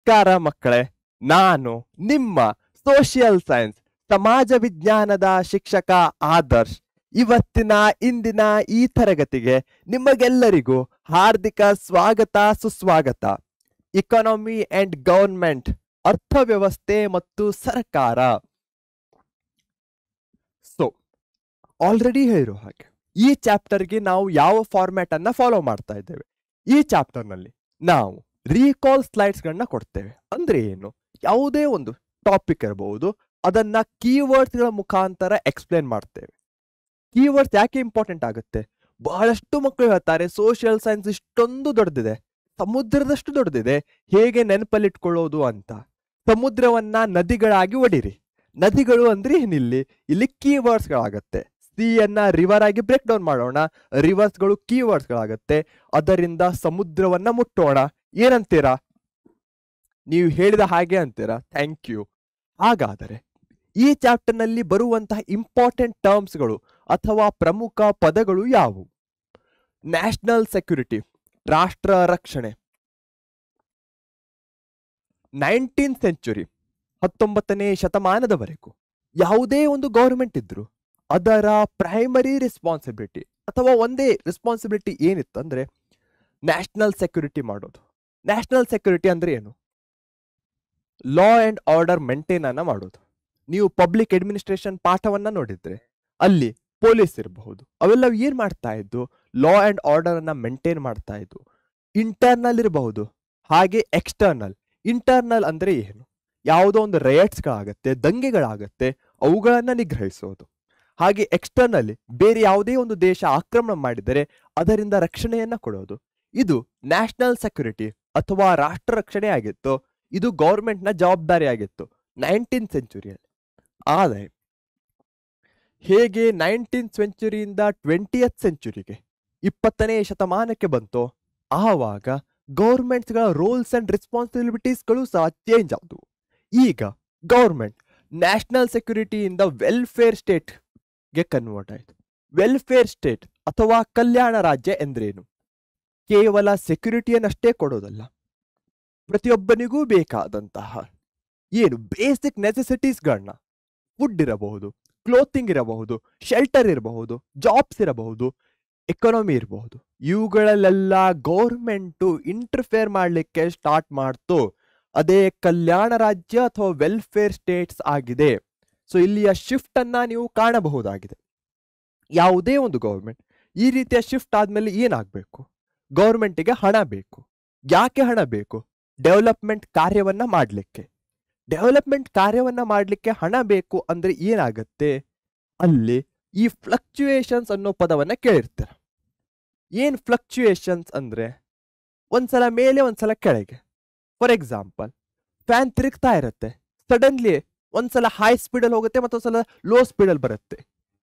ನಮಸ್ಕಾರ ಮಕ್ಕಳೇ, ನಾನು ನಿಮ್ಮ ಸೋಷಿಯಲ್ ಸೈನ್ಸ್ ಸಮಾಜ ವಿಜ್ಞಾನದ ಶಿಕ್ಷಕ ಆದರ್ಶ್. ಇವತ್ತಿನ ಇಂದಿನ ಈ ತರಗತಿಗೆ ನಿಮಗೆಲ್ಲರಿಗೂ ಹಾರ್ದಿಕ ಸ್ವಾಗತ ಸುಸ್ವಾಗತ. ಇಕಾನಮಿ ಅಂಡ್ ಗವರ್ಮೆಂಟ್, ಅರ್ಥವ್ಯವಸ್ಥೆ ಮತ್ತು ಸರ್ಕಾರ. ಸೊ ಆಲ್ರೆಡಿ ಹೇಳಿರೋ ಹಾಗೆ ಈ ಚಾಪ್ಟರ್ಗೆ ನಾವು ಯಾವ ಫಾರ್ಮ್ಯಾಟ್ ಅನ್ನ ಫಾಲೋ ಮಾಡ್ತಾ ಇದ್ದೇವೆ. ಈ ಚಾಪ್ಟರ್ನಲ್ಲಿ ನಾವು ರೀಕಾಲ್ ಸ್ಲೈಡ್ಸ್ ಗಳನ್ನ ಕೊಡ್ತೇವೆ. ಅಂದ್ರೆ ಏನು, ಯಾವುದೇ ಒಂದು ಟಾಪಿಕ್ ಇರಬಹುದು, ಅದನ್ನ ಕೀವರ್ಡ್ಸ್ ಗಳ ಮುಖಾಂತರ ಎಕ್ಸ್ಪ್ಲೇನ್ ಮಾಡ್ತೇವೆ. ಕೀವರ್ಡ್ಸ್ ಯಾಕೆ ಇಂಪಾರ್ಟೆಂಟ್ ಆಗುತ್ತೆ? ಬಹಳಷ್ಟು ಮಕ್ಕಳು ಹೇಳ್ತಾರೆ ಸೋಷಿಯಲ್ ಸೈನ್ಸ್ ಇಷ್ಟೊಂದು ದೊಡ್ಡದಿದೆ, ಸಮುದ್ರದಷ್ಟು ದೊಡ್ಡದಿದೆ, ಹೇಗೆ ನೆನಪಲ್ಲಿಟ್ಕೊಳ್ಳೋದು ಅಂತ. ಸಮುದ್ರವನ್ನ ನದಿಗಳಾಗಿ ಒಡಿರಿ. ನದಿಗಳು ಅಂದ್ರೆ ಏನಿಲ್ಲಿ, ಇಲ್ಲಿ ಕೀವರ್ಡ್ಸ್ ಗಳಾಗತ್ತೆ. ಸಿ ಅನ್ನ ರಿವರ್ ಆಗಿ ಬ್ರೇಕ್ ಡೌನ್ ಮಾಡೋಣ, ರಿವರ್ಸ್ ಗಳು ಕೀವರ್ಡ್ಸ್ ಗಳಾಗತ್ತೆ. ಅದರಿಂದ ಸಮುದ್ರವನ್ನ ಮುಟ್ಟೋಣ. ಏನಂತೀರಾ? ನೀವು ಹೇಳಿದ ಹಾಗೆ ಅಂತೀರಾ. Thank you. ಹಾಗಾದರೆ ಈ ಚಾಪ್ಟರ್ ನಲ್ಲಿ ಬರುವಂತಹ ಇಂಪಾರ್ಟೆಂಟ್ ಟರ್ಮ್ಸ್ಗಳು ಅಥವಾ ಪ್ರಮುಖ ಪದಗಳು ಯಾವುವು? ನ್ಯಾಷನಲ್ ಸೆಕ್ಯೂರಿಟಿ, ರಾಷ್ಟ್ರ ರಕ್ಷಣೆ. 19th ಸೆಂಚುರಿ, 19ನೇ ಶತಮಾನದವರೆಗೂ ಯಾವುದೇ ಒಂದು ಗೌರ್ಮೆಂಟ್ ಇದ್ರು ಅದರ ಪ್ರೈಮರಿ ರೆಸ್ಪಾನ್ಸಿಬಿಲಿಟಿ ಅಥವಾ ಒಂದೇ ರೆಸ್ಪಾನ್ಸಿಬಿಲಿಟಿ ಏನಿತ್ತು ಅಂದ್ರೆ ನ್ಯಾಷನಲ್ ಸೆಕ್ಯೂರಿಟಿ ಮಾಡೋದು. ನ್ಯಾಷನಲ್ ಸೆಕ್ಯೂರಿಟಿ ಅಂದ್ರೆ ಏನು? ಲಾ ಅಂಡ್ ಆರ್ಡರ್ ಮೇಂಟೈನ್ ಅನ್ನ ಮಾಡೋದು. ನೀವು ಪಬ್ಲಿಕ್ ಅಡ್ಮಿನಿಸ್ಟ್ರೇಷನ್ ಪಾಠವನ್ನ ನೋಡಿದ್ರೆ ಅಲ್ಲಿ ಪೊಲೀಸ್ ಇರಬಹುದು, ಅವೆಲ್ಲ ಏನ್ ಮಾಡ್ತಾ ಇದ್ದು? ಲಾ ಅಂಡ್ ಆರ್ಡರ್ ಅನ್ನ ಮೇಂಟೈನ್ ಮಾಡ್ತಾ ಇದ್ದು. ಇಂಟರ್ನಲ್ ಇರಬಹುದು, ಹಾಗೆ ಎಕ್ಸ್ಟರ್ನಲ್. ಇಂಟರ್ನಲ್ ಅಂದ್ರೆ ಏನು? ಯಾವುದೋ ಒಂದು ರೈಟ್ಸ್ಗಳಾಗತ್ತೆ, ದಂಗೆಗಳಾಗತ್ತೆ, ಅವುಗಳನ್ನ ನಿಗ್ರಹಿಸೋದು. ಹಾಗೆ ಎಕ್ಸ್ಟರ್ನಲ್ಲಿ ಬೇರೆ ಯಾವುದೇ ಒಂದು ದೇಶ ಆಕ್ರಮಣ ಮಾಡಿದರೆ ಅದರಿಂದ ರಕ್ಷಣೆಯನ್ನ ಕೊಡೋದು. ಇದು ನ್ಯಾಷನಲ್ ಸೆಕ್ಯೂರಿಟಿ ಅಥವಾ ರಾಷ್ಟ್ರ ರಕ್ಷಣೆ ಆಗಿತ್ತು. ಇದು ಗೌರ್ಮೆಂಟ್ ನ ಜವಾಬ್ದಾರಿ ಆಗಿತ್ತು 19th ಸೆಂಚುರಿಯಲ್ಲಿ. ಆದರೆ ಹೇಗೆ 19th ಸೆಂಚುರಿಯಿಂದ 20th ಸೆಂಚುರಿಗೆ 20ನೇ ಶತಮಾನಕ್ಕೆ ಬಂತೋ ಆವಾಗ ಗೌರ್ಮೆಂಟ್ಸ್ಗಳ ರೋಲ್ಸ್ ಅಂಡ್ ರೆಸ್ಪಾನ್ಸಿಬಿಲಿಟೀಸ್ಗಳು ಸಹ ಚೇಂಜ್ ಆದವು. ಈಗ ಗೌರ್ಮೆಂಟ್ ನ್ಯಾಷನಲ್ ಸೆಕ್ಯೂರಿಟಿಯಿಂದ ವೆಲ್ಫೇರ್ ಸ್ಟೇಟ್ ಗೆ ಕನ್ವರ್ಟ್ ಆಯಿತು. ವೆಲ್ಫೇರ್ ಸ್ಟೇಟ್ ಅಥವಾ ಕಲ್ಯಾಣ ರಾಜ್ಯ ಎಂದ್ರೇನು? ಕೇವಲ ಸೆಕ್ಯೂರಿಟಿಯನ್ನಷ್ಟೇ ಕೊಡೋದಲ್ಲ, ಪ್ರತಿಯೊಬ್ಬನಿಗೂ ಬೇಕಾದಂತಹ ಏನು ಬೇಸಿಕ್ ನೆಸೆಸಿಟೀಸ್ಗಳನ್ನ, ಫುಡ್ ಇರಬಹುದು, ಕ್ಲೋತಿಂಗ್ ಇರಬಹುದು, ಶೆಲ್ಟರ್ ಇರಬಹುದು, ಜಾಬ್ಸ್ ಇರಬಹುದು, ಎಕಾನಮಿ ಇರಬಹುದು, ಇವುಗಳಲ್ಲೆಲ್ಲ ಗೌರ್ಮೆಂಟು ಇಂಟರ್ಫಿಯರ್ ಮಾಡಲಿಕ್ಕೆ ಸ್ಟಾರ್ಟ್ ಮಾಡ್ತು. ಅದೇ ಕಲ್ಯಾಣ ರಾಜ್ಯ ಅಥವಾ ವೆಲ್ಫೇರ್ ಸ್ಟೇಟ್ಸ್ ಆಗಿದೆ. ಸೊ ಇಲ್ಲಿಯ ಶಿಫ್ಟ್ ಅನ್ನ ನೀವು ಕಾಣಬಹುದಾಗಿದೆ. ಯಾವುದೇ ಒಂದು ಗೌರ್ಮೆಂಟ್ ಈ ರೀತಿಯ ಶಿಫ್ಟ್ ಆದ್ಮೇಲೆ ಏನಾಗಬೇಕು? ಗೌರ್ಮೆಂಟಿಗೆ ಹಣ ಬೇಕು. ಯಾಕೆ ಹಣ ಬೇಕು? ಡೆವಲಪ್ಮೆಂಟ್ ಕಾರ್ಯವನ್ನ ಮಾಡಲಿಕ್ಕೆ. ಡೆವಲಪ್ಮೆಂಟ್ ಕಾರ್ಯವನ್ನ ಮಾಡಲಿಕ್ಕೆ ಹಣ ಬೇಕು ಅಂದ್ರೆ ಏನಾಗತ್ತೆ? ಅಲ್ಲಿ ಈ ಫ್ಲಕ್ಚುಯೇಷನ್ಸ್ ಅನ್ನೋ ಪದವನ್ನ ಕೇಳಿರ್ತೀರ. ಏನ್ ಫ್ಲಕ್ಚುಯೇಷನ್ಸ್ ಅಂದ್ರೆ ಒಂದ್ಸಲ ಮೇಲೆ ಒಂದ್ಸಲ ಕೆಳಗೆ. ಫಾರ್ ಎಕ್ಸಾಂಪಲ್, ಫ್ಯಾನ್ ತಿರುಗ್ತಾ ಇರುತ್ತೆ, ಸಡನ್ಲಿ ಒಂದ್ಸಲ ಹೈ ಸ್ಪೀಡಲ್ಲಿ ಹೋಗುತ್ತೆ, ಮತ್ತೊಂದ್ಸಲ ಲೋ ಸ್ಪೀಡಲ್ಲಿ ಬರುತ್ತೆ.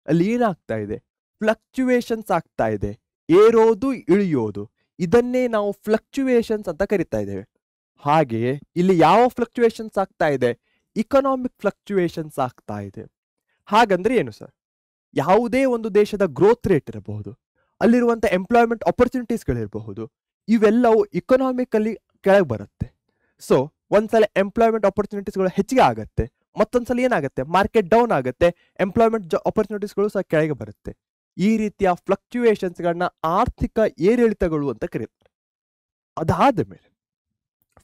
ಅಲ್ಲಿ ಏನಾಗ್ತಾ ಇದೆ? ಫ್ಲಕ್ಚುಯೇಷನ್ಸ್ ಆಗ್ತಾ ಇದೆ, ಏರೋದು ಇಳಿಯೋದು. ಇದನ್ನೇ ನಾವು ಫ್ಲಕ್ಚುಯೇಷನ್ಸ್ ಅಂತ ಕರಿತಾ ಇದ್ದೇವೆ. ಹಾಗೆಯೇ ಇಲ್ಲಿ ಯಾವ ಫ್ಲಕ್ಚುಯೇಷನ್ಸ್ ಆಗ್ತಾ ಇದೆ? ಇಕನಾಮಿಕ್ ಫ್ಲಕ್ಚುಯೇಷನ್ಸ್ ಆಗ್ತಾ ಇದೆ. ಹಾಗಂದ್ರೆ ಏನು ಸರ್? ಯಾವುದೇ ಒಂದು ದೇಶದ ಗ್ರೋತ್ ರೇಟ್ ಇರಬಹುದು, ಅಲ್ಲಿರುವಂತ ಎಂಪ್ಲಾಯ್ಮೆಂಟ್ ಆಪರ್ಚುನಿಟೀಸ್ಗಳಿರಬಹುದು, ಇವೆಲ್ಲವೂ ಇಕನಾಮಿಕಲ್ಲಿ ಕೆಳಗೆ ಬರುತ್ತೆ. ಸೊ ಒಂದ್ಸಲ ಎಂಪ್ಲಾಯ್ಮೆಂಟ್ ಆಪರ್ಚುನಿಟೀಸ್ಗಳು ಹೆಚ್ಚಿಗೆ ಆಗತ್ತೆ, ಮತ್ತೊಂದ್ಸಲ ಏನಾಗುತ್ತೆ? ಮಾರ್ಕೆಟ್ ಡೌನ್ ಆಗುತ್ತೆ, ಎಂಪ್ಲಾಯ್ಮೆಂಟ್ ಆಪರ್ಚುನಿಟೀಸ್ಗಳು ಸಹ ಕೆಳಗೆ ಬರುತ್ತೆ. ಈ ರೀತಿಯ ಫ್ಲಕ್ಚುಯೇಷನ್ಸ್ಗಳನ್ನ ಆರ್ಥಿಕ ಏರಿಳಿತಗಳು ಅಂತ ಕರೀತಾರೆ. ಅದಾದ ಮೇಲೆ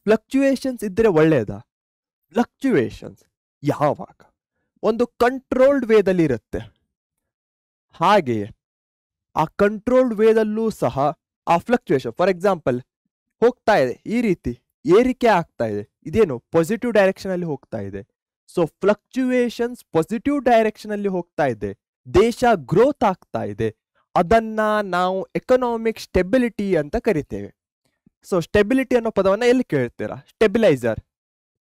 ಫ್ಲಕ್ಚುಯೇಷನ್ಸ್ ಇದ್ರೆ ಒಳ್ಳೆಯದಾ? ಫ್ಲಕ್ಚುಯೇಷನ್ಸ್ ಯಾವಾಗ ಒಂದು ಕಂಟ್ರೋಲ್ಡ್ ವೇದಲ್ಲಿ ಇರುತ್ತೆ, ಹಾಗೆಯೇ ಆ ಕಂಟ್ರೋಲ್ಡ್ ವೇದಲ್ಲೂ ಸಹ ಆ ಫ್ಲಕ್ಚುಯೇಷನ್, ಫಾರ್ ಎಕ್ಸಾಂಪಲ್, ಹೋಗ್ತಾ ಇದೆ, ಈ ರೀತಿ ಏರಿಕೆ ಆಗ್ತಾ ಇದೆ, ಇದೇನು ಪಾಸಿಟಿವ್ ಡೈರೆಕ್ಷನ್ ಅಲ್ಲಿ ಹೋಗ್ತಾ ಇದೆ. ಸೊ ಫ್ಲಕ್ಚುಯೇಷನ್ಸ್ ಪಾಸಿಟಿವ್ ಡೈರೆಕ್ಷನ್ ಅಲ್ಲಿ ಹೋಗ್ತಾ ಇದೆ, ದೇಶ ಗ್ರೋತ್ ಆಗ್ತಾ ಇದೆ, ಅದನ್ನ ನಾವು ಎಕನಾಮಿಕ್ ಸ್ಟೆಬಿಲಿಟಿ ಅಂತ ಕರಿತೇವೆ. ಸೊ ಸ್ಟೆಬಿಲಿಟಿ ಅನ್ನೋ ಪದವನ್ನ ಎಲ್ಲಿ ಕೇಳ್ತೀರಾ? ಸ್ಟೆಬಿಲೈಸರ್,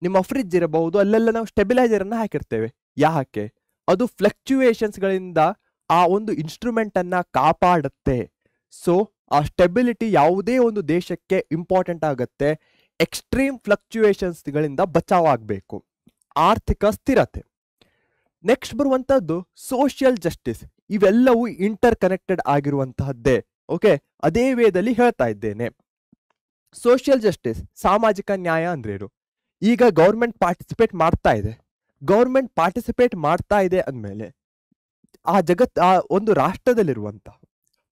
ನಿಮ್ಮ ಫ್ರಿಡ್ಜ್ ಇರಬಹುದು, ಅಲ್ಲೆಲ್ಲ ನಾವು ಸ್ಟೆಬಿಲೈಸರ್ ಅನ್ನ ಹಾಕಿರ್ತೇವೆ. ಯಾಕೆ? ಅದು ಫ್ಲಕ್ಚುಯೇಷನ್ಸ್ ಗಳಿಂದ ಆ ಒಂದು ಇನ್ಸ್ಟ್ರೂಮೆಂಟ್ ಅನ್ನ ಕಾಪಾಡುತ್ತೆ. ಸೊ ಆ ಸ್ಟೆಬಿಲಿಟಿ ಯಾವುದೇ ಒಂದು ದೇಶಕ್ಕೆ ಇಂಪಾರ್ಟೆಂಟ್ ಆಗುತ್ತೆ. ಎಕ್ಸ್ಟ್ರೀಮ್ ಫ್ಲಕ್ಚುಯೇಷನ್ಸ್ ಗಳಿಂದ ಬಚಾವಾಗಬೇಕು. ಆರ್ಥಿಕ ಸ್ಥಿರತೆ. ನೆಕ್ಸ್ಟ್ ಬರುವಂತದ್ದು ಸೋಷಿಯಲ್ ಜಸ್ಟಿಸ್. ಇವೆಲ್ಲವೂ ಇಂಟರ್ ಕನೆಕ್ಟೆಡ್ ಆಗಿರುವಂತಹದ್ದೇ. ಓಕೆ, ಅದೇ ವೇದಲ್ಲಿ ಹೇಳ್ತಾ ಇದ್ದೇನೆ. ಸೋಷಿಯಲ್ ಜಸ್ಟಿಸ್, ಸಾಮಾಜಿಕ ನ್ಯಾಯ ಅಂದ್ರೇನು? ಈಗ ಗೌರ್ಮೆಂಟ್ ಪಾರ್ಟಿಸಿಪೇಟ್ ಮಾಡ್ತಾ ಇದೆ. ಗೌರ್ಮೆಂಟ್ ಪಾರ್ಟಿಸಿಪೇಟ್ ಮಾಡ್ತಾ ಇದೆ ಅಂದಮೇಲೆ ಆ ಒಂದು ರಾಷ್ಟ್ರದಲ್ಲಿರುವಂತಹ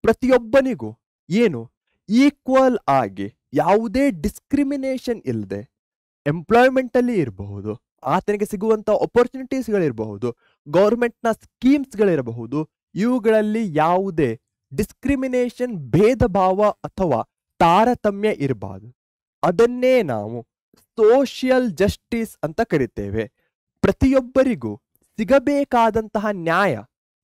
ಪ್ರತಿಯೊಬ್ಬನಿಗೂ ಏನು ಈಕ್ವಲ್ ಆಗಿ ಯಾವುದೇ ಡಿಸ್ಕ್ರಿಮಿನೇಷನ್ ಇಲ್ಲದೆ ಎಂಪ್ಲಾಯ್ಮೆಂಟ್ ಅಲ್ಲಿ ಇರಬಹುದು, ಆತನಿಗೆ ಸಿಗುವಂತ ಅಪರ್ಚುನಿಟೀಸ್ಗಳಿರಬಹುದು, ಗೌರ್ಮೆಂಟ್ನ ಸ್ಕೀಮ್ಸ್ಗಳಿರಬಹುದು, ಇವುಗಳಲ್ಲಿ ಯಾವುದೇ ಡಿಸ್ಕ್ರಿಮಿನೇಷನ್, ಭೇದ ಭಾವ ಅಥವಾ ತಾರತಮ್ಯ ಇರಬಾರದು. ಅದನ್ನೇ ನಾವು ಸೋಷಿಯಲ್ ಜಸ್ಟಿಸ್ ಅಂತ ಕರಿತೇವೆ. ಪ್ರತಿಯೊಬ್ಬರಿಗೂ ಸಿಗಬೇಕಾದಂತಹ ನ್ಯಾಯ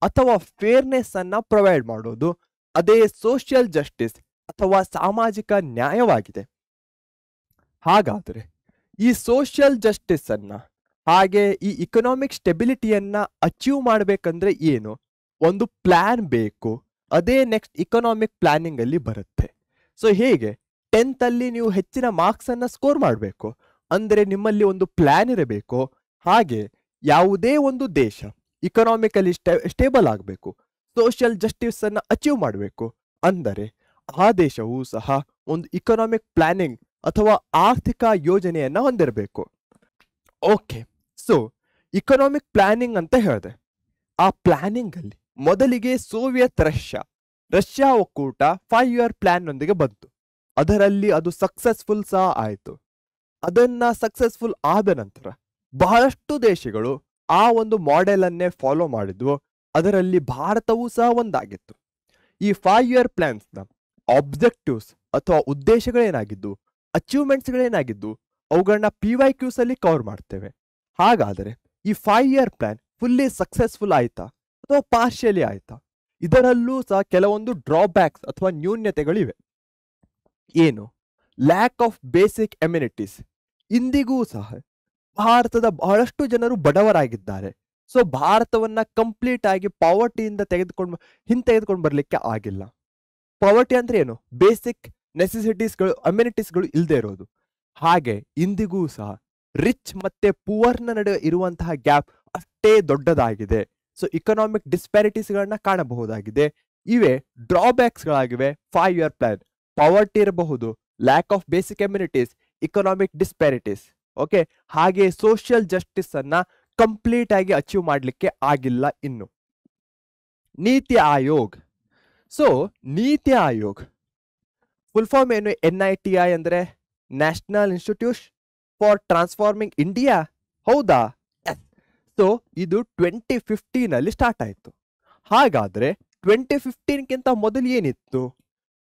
ಅಥವಾ ಫೇರ್ನೆಸ್ ಅನ್ನ ಪ್ರೊವೈಡ್ ಮಾಡೋದು ಅದೇ ಸೋಷಿಯಲ್ ಜಸ್ಟಿಸ್ ಅಥವಾ ಸಾಮಾಜಿಕ ನ್ಯಾಯವಾಗಿದೆ. ಹಾಗಾದರೆ ಈ ಸೋಷಿಯಲ್ ಜಸ್ಟಿಸ್ ಅನ್ನ ಹಾಗೆ ಈ ಇಕನಾಮಿಕ್ ಸ್ಟೆಬಿಲಿಟಿಯನ್ನ ಅಚೀವ್ ಮಾಡಬೇಕಂದ್ರೆ ಏನು, ಒಂದು ಪ್ಲಾನ್ ಬೇಕು. ಅದೇ ನೆಕ್ಸ್ಟ್ ಇಕನಾಮಿಕ್ ಪ್ಲಾನಿಂಗ್ ಅಲ್ಲಿ ಬರುತ್ತೆ. ಸೊ ಹೇಗೆ 10th ಅಲ್ಲಿ ನೀವು ಹೆಚ್ಚಿನ ಮಾರ್ಕ್ಸ್ ಅನ್ನ ಸ್ಕೋರ್ ಮಾಡಬೇಕು ಅಂದ್ರೆ ನಿಮ್ಮಲ್ಲಿ ಒಂದು ಪ್ಲಾನ್ ಇರಬೇಕು. ಹಾಗೆ ಯಾವುದೇ ಒಂದು ದೇಶ ಇಕನಾಮಿಕಲಿ ಸ್ಟೇಬಲ್ ಆಗಬೇಕು, ಸೋಷಿಯಲ್ ಜಸ್ಟಿಸ್ ಅನ್ನ ಅಚೀವ್ ಮಾಡಬೇಕು ಅಂದರೆ ಆ ದೇಶವು ಸಹ ಒಂದು ಇಕನಾಮಿಕ್ ಪ್ಲಾನಿಂಗ್ ಅಥವಾ ಆರ್ಥಿಕ ಯೋಜನೆಯನ್ನ ಹೊಂದಿರಬೇಕು. ಓಕೆ, ಸೊ ಇಕನಾಮಿಕ್ ಪ್ಲಾನಿಂಗ್ ಅಂತ ಹೇಳಿದೆ. ಆ ಪ್ಲಾನಿಂಗ್ ಅಲ್ಲಿ ಮೊದಲಿಗೆ ಸೋವಿಯತ್ ರಷ್ಯಾ ಒಕ್ಕೂಟ 5-year ಪ್ಲಾನ್ ನೊಂದಿಗೆ ಬಂತು. ಅದರಲ್ಲಿ ಅದು ಸಕ್ಸಸ್ಫುಲ್ ಸಹ ಆಯಿತು. ಅದನ್ನ ಸಕ್ಸಸ್ಫುಲ್ ಆದ ನಂತರ ಬಹಳಷ್ಟು ದೇಶಗಳು ಆ ಒಂದು ಮಾಡೆಲ್ ಅನ್ನೇ ಫಾಲೋ ಮಾಡಿದ್ವು. ಅದರಲ್ಲಿ ಭಾರತವೂ ಸಹ ಒಂದಾಗಿತ್ತು. ಈ 5-year ಪ್ಲಾನ್ಸ್ನ ಆಬ್ಜೆಕ್ಟಿವ್ಸ್ ಅಥವಾ ಉದ್ದೇಶಗಳೇನಾಗಿದ್ದು, ಅಚೀವ್ಮೆಂಟ್ಸ್ಗಳೇನಾಗಿದ್ದು, ಅವುಗಳನ್ನ PYQs ಅಲ್ಲಿ ಕವರ್ ಮಾಡ್ತೇವೆ. ಹಾಗಾದರೆ ಈ 5-year ಪ್ಲಾನ್ ಫುಲ್ಲಿ ಸಕ್ಸಸ್ಫುಲ್ ಆಯ್ತಾ ಅಥವಾ ಪಾರ್ಷಿಯಲಿ ಆಯ್ತಾ? ಇದರಲ್ಲೂ ಸಹ ಕೆಲವೊಂದು ಡ್ರಾಬ್ಯಾಕ್ಸ್ ಅಥವಾ ನ್ಯೂನ್ಯತೆಗಳಿವೆ. ಏನು? Lac of basic amenities. ಇಂದಿಗೂ ಸಹ ಭಾರತದ ಬಹಳಷ್ಟು ಜನರು ಬಡವರಾಗಿದ್ದಾರೆ. ಸೊ ಭಾರತವನ್ನ ಕಂಪ್ಲೀಟ್ ಆಗಿ ಪಾವರ್ಟಿಯಿಂದ ಹಿಂತೆಗೆದುಕೊಂಡು ಬರ್ಲಿಕ್ಕೆ ಆಗಿಲ್ಲ. ಪಾವರ್ಟಿ ಅಂದ್ರೆ ಏನು? ಬೇಸಿಕ್ ನೆಸೆಸಿಟೀಸ್ಗಳು, ಅಮ್ಯುನಿಟೀಸ್ಗಳು ಇಲ್ಲದೆ ಇರೋದು. ಹಾಗೆ ಇಂದಿಗೂ ಸಹ ರಿಚ್ ಮತ್ತೆ ಪುವರ್ನ ನಡುವೆ ಇರುವಂತಹ ಗ್ಯಾಪ್ ಅಷ್ಟೇ ದೊಡ್ಡದಾಗಿದೆ. ಸೊ ಇಕನಾಮಿಕ್ ಡಿಸ್ಪ್ಯಾರಿಟೀಸ್ಗಳನ್ನ ಕಾಣಬಹುದಾಗಿದೆ. ಇವೆ ಡ್ರಾಬ್ಯಾಕ್ಸ್ಗಳಾಗಿವೆ 5-year ಪ್ಲಾನ್. ಪಾವರ್ಟಿ ಇರಬಹುದು, lack of basic amenities, economic disparities. Okay, ಹಾಗೆ ಸೋಷಿಯಲ್ ಜಸ್ಟಿಸ್ ಅನ್ನ ಕಂಪ್ಲೀಟ್ ಆಗಿ ಅಚೀವ್ ಮಾಡಲಿಕ್ಕೆ ಆಗಿಲ್ಲ ಇನ್ನು. NITI Aayog. So NITI Aayog full form ಏನು? NITI ಅಂದ್ರೆ National Institute for Transforming India. ಹೌದಾ? ಸೊ ಇದು 2015 ಅಲ್ಲಿ ಸ್ಟಾರ್ಟ್ ಆಯಿತು. ಹಾಗಾದ್ರೆ 2015ಕ್ಕಿಂತ ಮೊದಲು ಏನಿತ್ತು?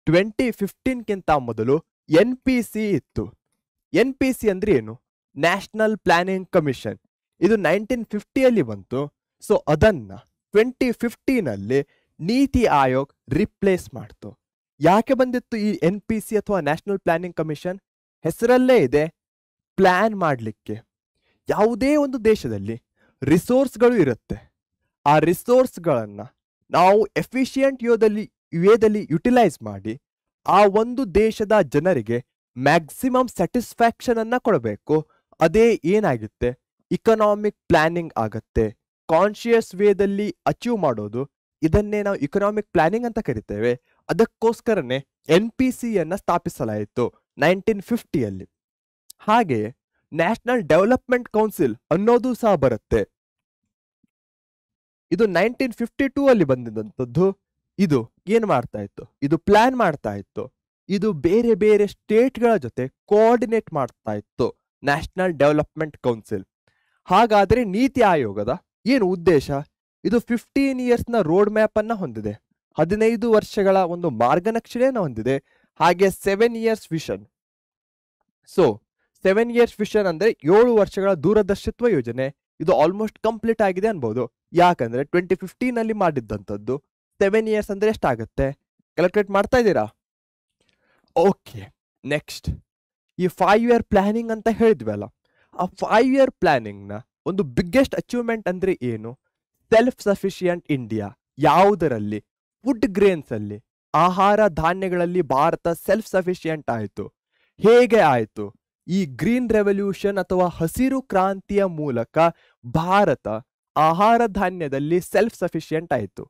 2015ಕ್ಕಿಂತ ಮೊದಲು NPC ಇತ್ತು. NPC ಅಂದ್ರೆ ಏನು? National planning commission. ಇದು 1950 ಅಲ್ಲಿ ಬಂತು. ಸೊ ಅದನ್ನ 2015 ಅಲ್ಲಿ ನೀತಿ ಆಯೋಗ್ ರಿಪ್ಲೇಸ್ ಮಾಡ್ತು. ಯಾಕೆ ಬಂದಿತ್ತು ಈ NPC ಅಥವಾ ನ್ಯಾಷನಲ್ ಪ್ಲಾನಿಂಗ್ ಕಮಿಷನ್? ಹೆಸರಲ್ಲೇ ಇದೆ, ಪ್ಲಾನ್ ಮಾಡಲಿಕ್ಕೆ. ಯಾವುದೇ ಒಂದು ದೇಶದಲ್ಲಿ ರಿಸೋರ್ಸ್ಗಳು ಇರುತ್ತೆ. ಆ ರಿಸೋರ್ಸ್ಗಳನ್ನ ನಾವು ಎಫಿಷಿಯಂಟ್ ವೇದಲ್ಲಿ ಯುಟಿಲೈಸ್ ಮಾಡಿ ಆ ಒಂದು ದೇಶದ ಜನರಿಗೆ ಮ್ಯಾಕ್ಸಿಮಮ್ ಸ್ಯಾಟಿಸ್ಫ್ಯಾಕ್ಷನ್ ಅನ್ನ ಕೊಡಬೇಕು. ಅದೇ ಏನಾಗುತ್ತೆ? ಇಕನಾಮಿಕ್ ಪ್ಲಾನಿಂಗ್ ಆಗತ್ತೆ. ಕಾನ್ಶಿಯಸ್ ವೇದಲ್ಲಿ ಅಚೀವ್ ಮಾಡೋದು, ಇದನ್ನೇ ನಾವು ಇಕನಾಮಿಕ್ ಪ್ಲಾನಿಂಗ್ ಅಂತ ಕರಿತೇವೆ. ಅದಕ್ಕೋಸ್ಕರನೇ NPC ಯನ್ನ ಸ್ಥಾಪಿಸಲಾಯಿತು 1950 ಅಲ್ಲಿ. ಹಾಗೆಯೇ ನ್ಯಾಷನಲ್ ಡೆವಲಪ್ಮೆಂಟ್ ಕೌನ್ಸಿಲ್ ಅನ್ನೋದು ಸಹ ಬರುತ್ತೆ. ಇದು 1952 ಅಲ್ಲಿ ಬಂದಿದ್ದಂಥದ್ದು. ಇದು ಏನ್ ಮಾಡ್ತಾ ಇತ್ತು? ಇದು ಪ್ಲಾನ್ ಮಾಡ್ತಾ ಇತ್ತು. ಇದು ಬೇರೆ ಬೇರೆ ಸ್ಟೇಟ್ಗಳ ಜೊತೆ ಕೋಆರ್ಡಿನೇಟ್ ಮಾಡ್ತಾ ಇತ್ತು, ನ್ಯಾಷನಲ್ ಡೆವಲಪ್ಮೆಂಟ್ ಕೌನ್ಸಿಲ್. ಹಾಗಾದ್ರೆ ನೀತಿ ಆಯೋಗದ ಏನು ಉದ್ದೇಶ? ಇದು 15 yearsನ ರೋಡ್ ಮ್ಯಾಪ್ ಅನ್ನ ಹೊಂದಿದೆ, 15 ವರ್ಷಗಳ ಒಂದು ಮಾರ್ಗನಕ್ಷೆಯನ್ನು ಹೊಂದಿದೆ. ಹಾಗೆ 7 years vision. So 7 years vision ಅಂದ್ರೆ 7 ವರ್ಷಗಳ ದೂರದರ್ಶಿತ್ವ ಯೋಜನೆ. ಇದು ಆಲ್ಮೋಸ್ಟ್ ಕಂಪ್ಲೀಟ್ ಆಗಿದೆ ಅನ್ಬೋದು. ಯಾಕಂದ್ರೆ 2015 ಅಲ್ಲಿ ಮಾಡಿದ್ದಂಥದ್ದು. 7 years ಅಂದ್ರೆ ಎಷ್ಟಾಗತ್ತೆ? ಕ್ಯಾಲ್ಕುಲೇಟ್ ಮಾಡ್ತಾ ಇದ್ದೀರಾ? ಓಕೆ, ನೆಕ್ಸ್ಟ್ ಈ 5-year ಪ್ಲಾನಿಂಗ್ ಅಂತ ಹೇಳಿದ್ವಲ್ಲ, ಆ 5-year ಪ್ಲಾನಿಂಗ್ ನ ಒಂದು ಬಿಗ್ಗೆಸ್ಟ್ ಅಚೀವ್ಮೆಂಟ್ ಅಂದ್ರೆ ಏನು? Self sufficient India. ಯಾವುದರಲ್ಲಿ? ಫುಡ್ ಗ್ರೇನ್ಸ್ ಅಲ್ಲಿ, ಆಹಾರ ಧಾನ್ಯಗಳಲ್ಲಿ ಭಾರತ ಸೆಲ್ಫ್ ಸಫಿಶಿಯಂಟ್ ಆಯಿತು. ಹೇಗೆ ಆಯಿತು? ಈ ಗ್ರೀನ್ ರೆವಲ್ಯೂಷನ್ ಅಥವಾ ಹಸಿರು ಕ್ರಾಂತಿಯ ಮೂಲಕ ಭಾರತ ಆಹಾರ ಧಾನ್ಯದಲ್ಲಿ ಸೆಲ್ಫ್ ಸಫಿಶಿಯಂಟ್ ಆಯಿತು.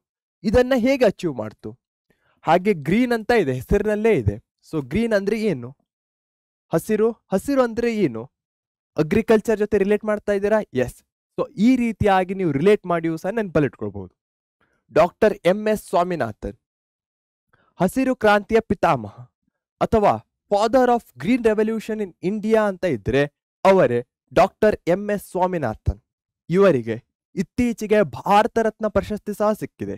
ಇದನ್ನ ಹೇಗೆ ಅಚೀವ್ ಮಾಡ್ತು? ಹಾಗೆ ಗ್ರೀನ್ ಅಂತ ಇದೆ, ಹೆಸರಿನಲ್ಲೇ ಇದೆ. ಸೊ ಗ್ರೀನ್ ಅಂದ್ರೆ ಏನು? ಹಸಿರು. ಹಸಿರು ಅಂದ್ರೆ ಏನು? ಅಗ್ರಿಕಲ್ಚರ್ ಜೊತೆ ರಿಲೇಟ್ ಮಾಡ್ತಾ ಇದ್ದೀರಾ? ಎಸ್. ಸೊ ಈ ರೀತಿಯಾಗಿ ನೀವು ರಿಲೇಟ್ ಮಾಡಿಯೂ ಸಹ ನೆನಪಲ್ಲಿಟ್ಕೊಳ್ಬಹುದು. ಡಾಕ್ಟರ್ MS ಸ್ವಾಮಿನಾಥನ್ ಹಸಿರು ಕ್ರಾಂತಿಯ ಪಿತಾಮಹ ಅಥವಾ father of green revolution in India ಅಂತ ಇದ್ರೆ ಅವರೇ ಡಾಕ್ಟರ್ MS ಸ್ವಾಮಿನಾಥನ್. ಇವರಿಗೆ ಇತ್ತೀಚೆಗೆ ಭಾರತ ರತ್ನ ಪ್ರಶಸ್ತಿ ಸಹ ಸಿಕ್ಕಿದೆ.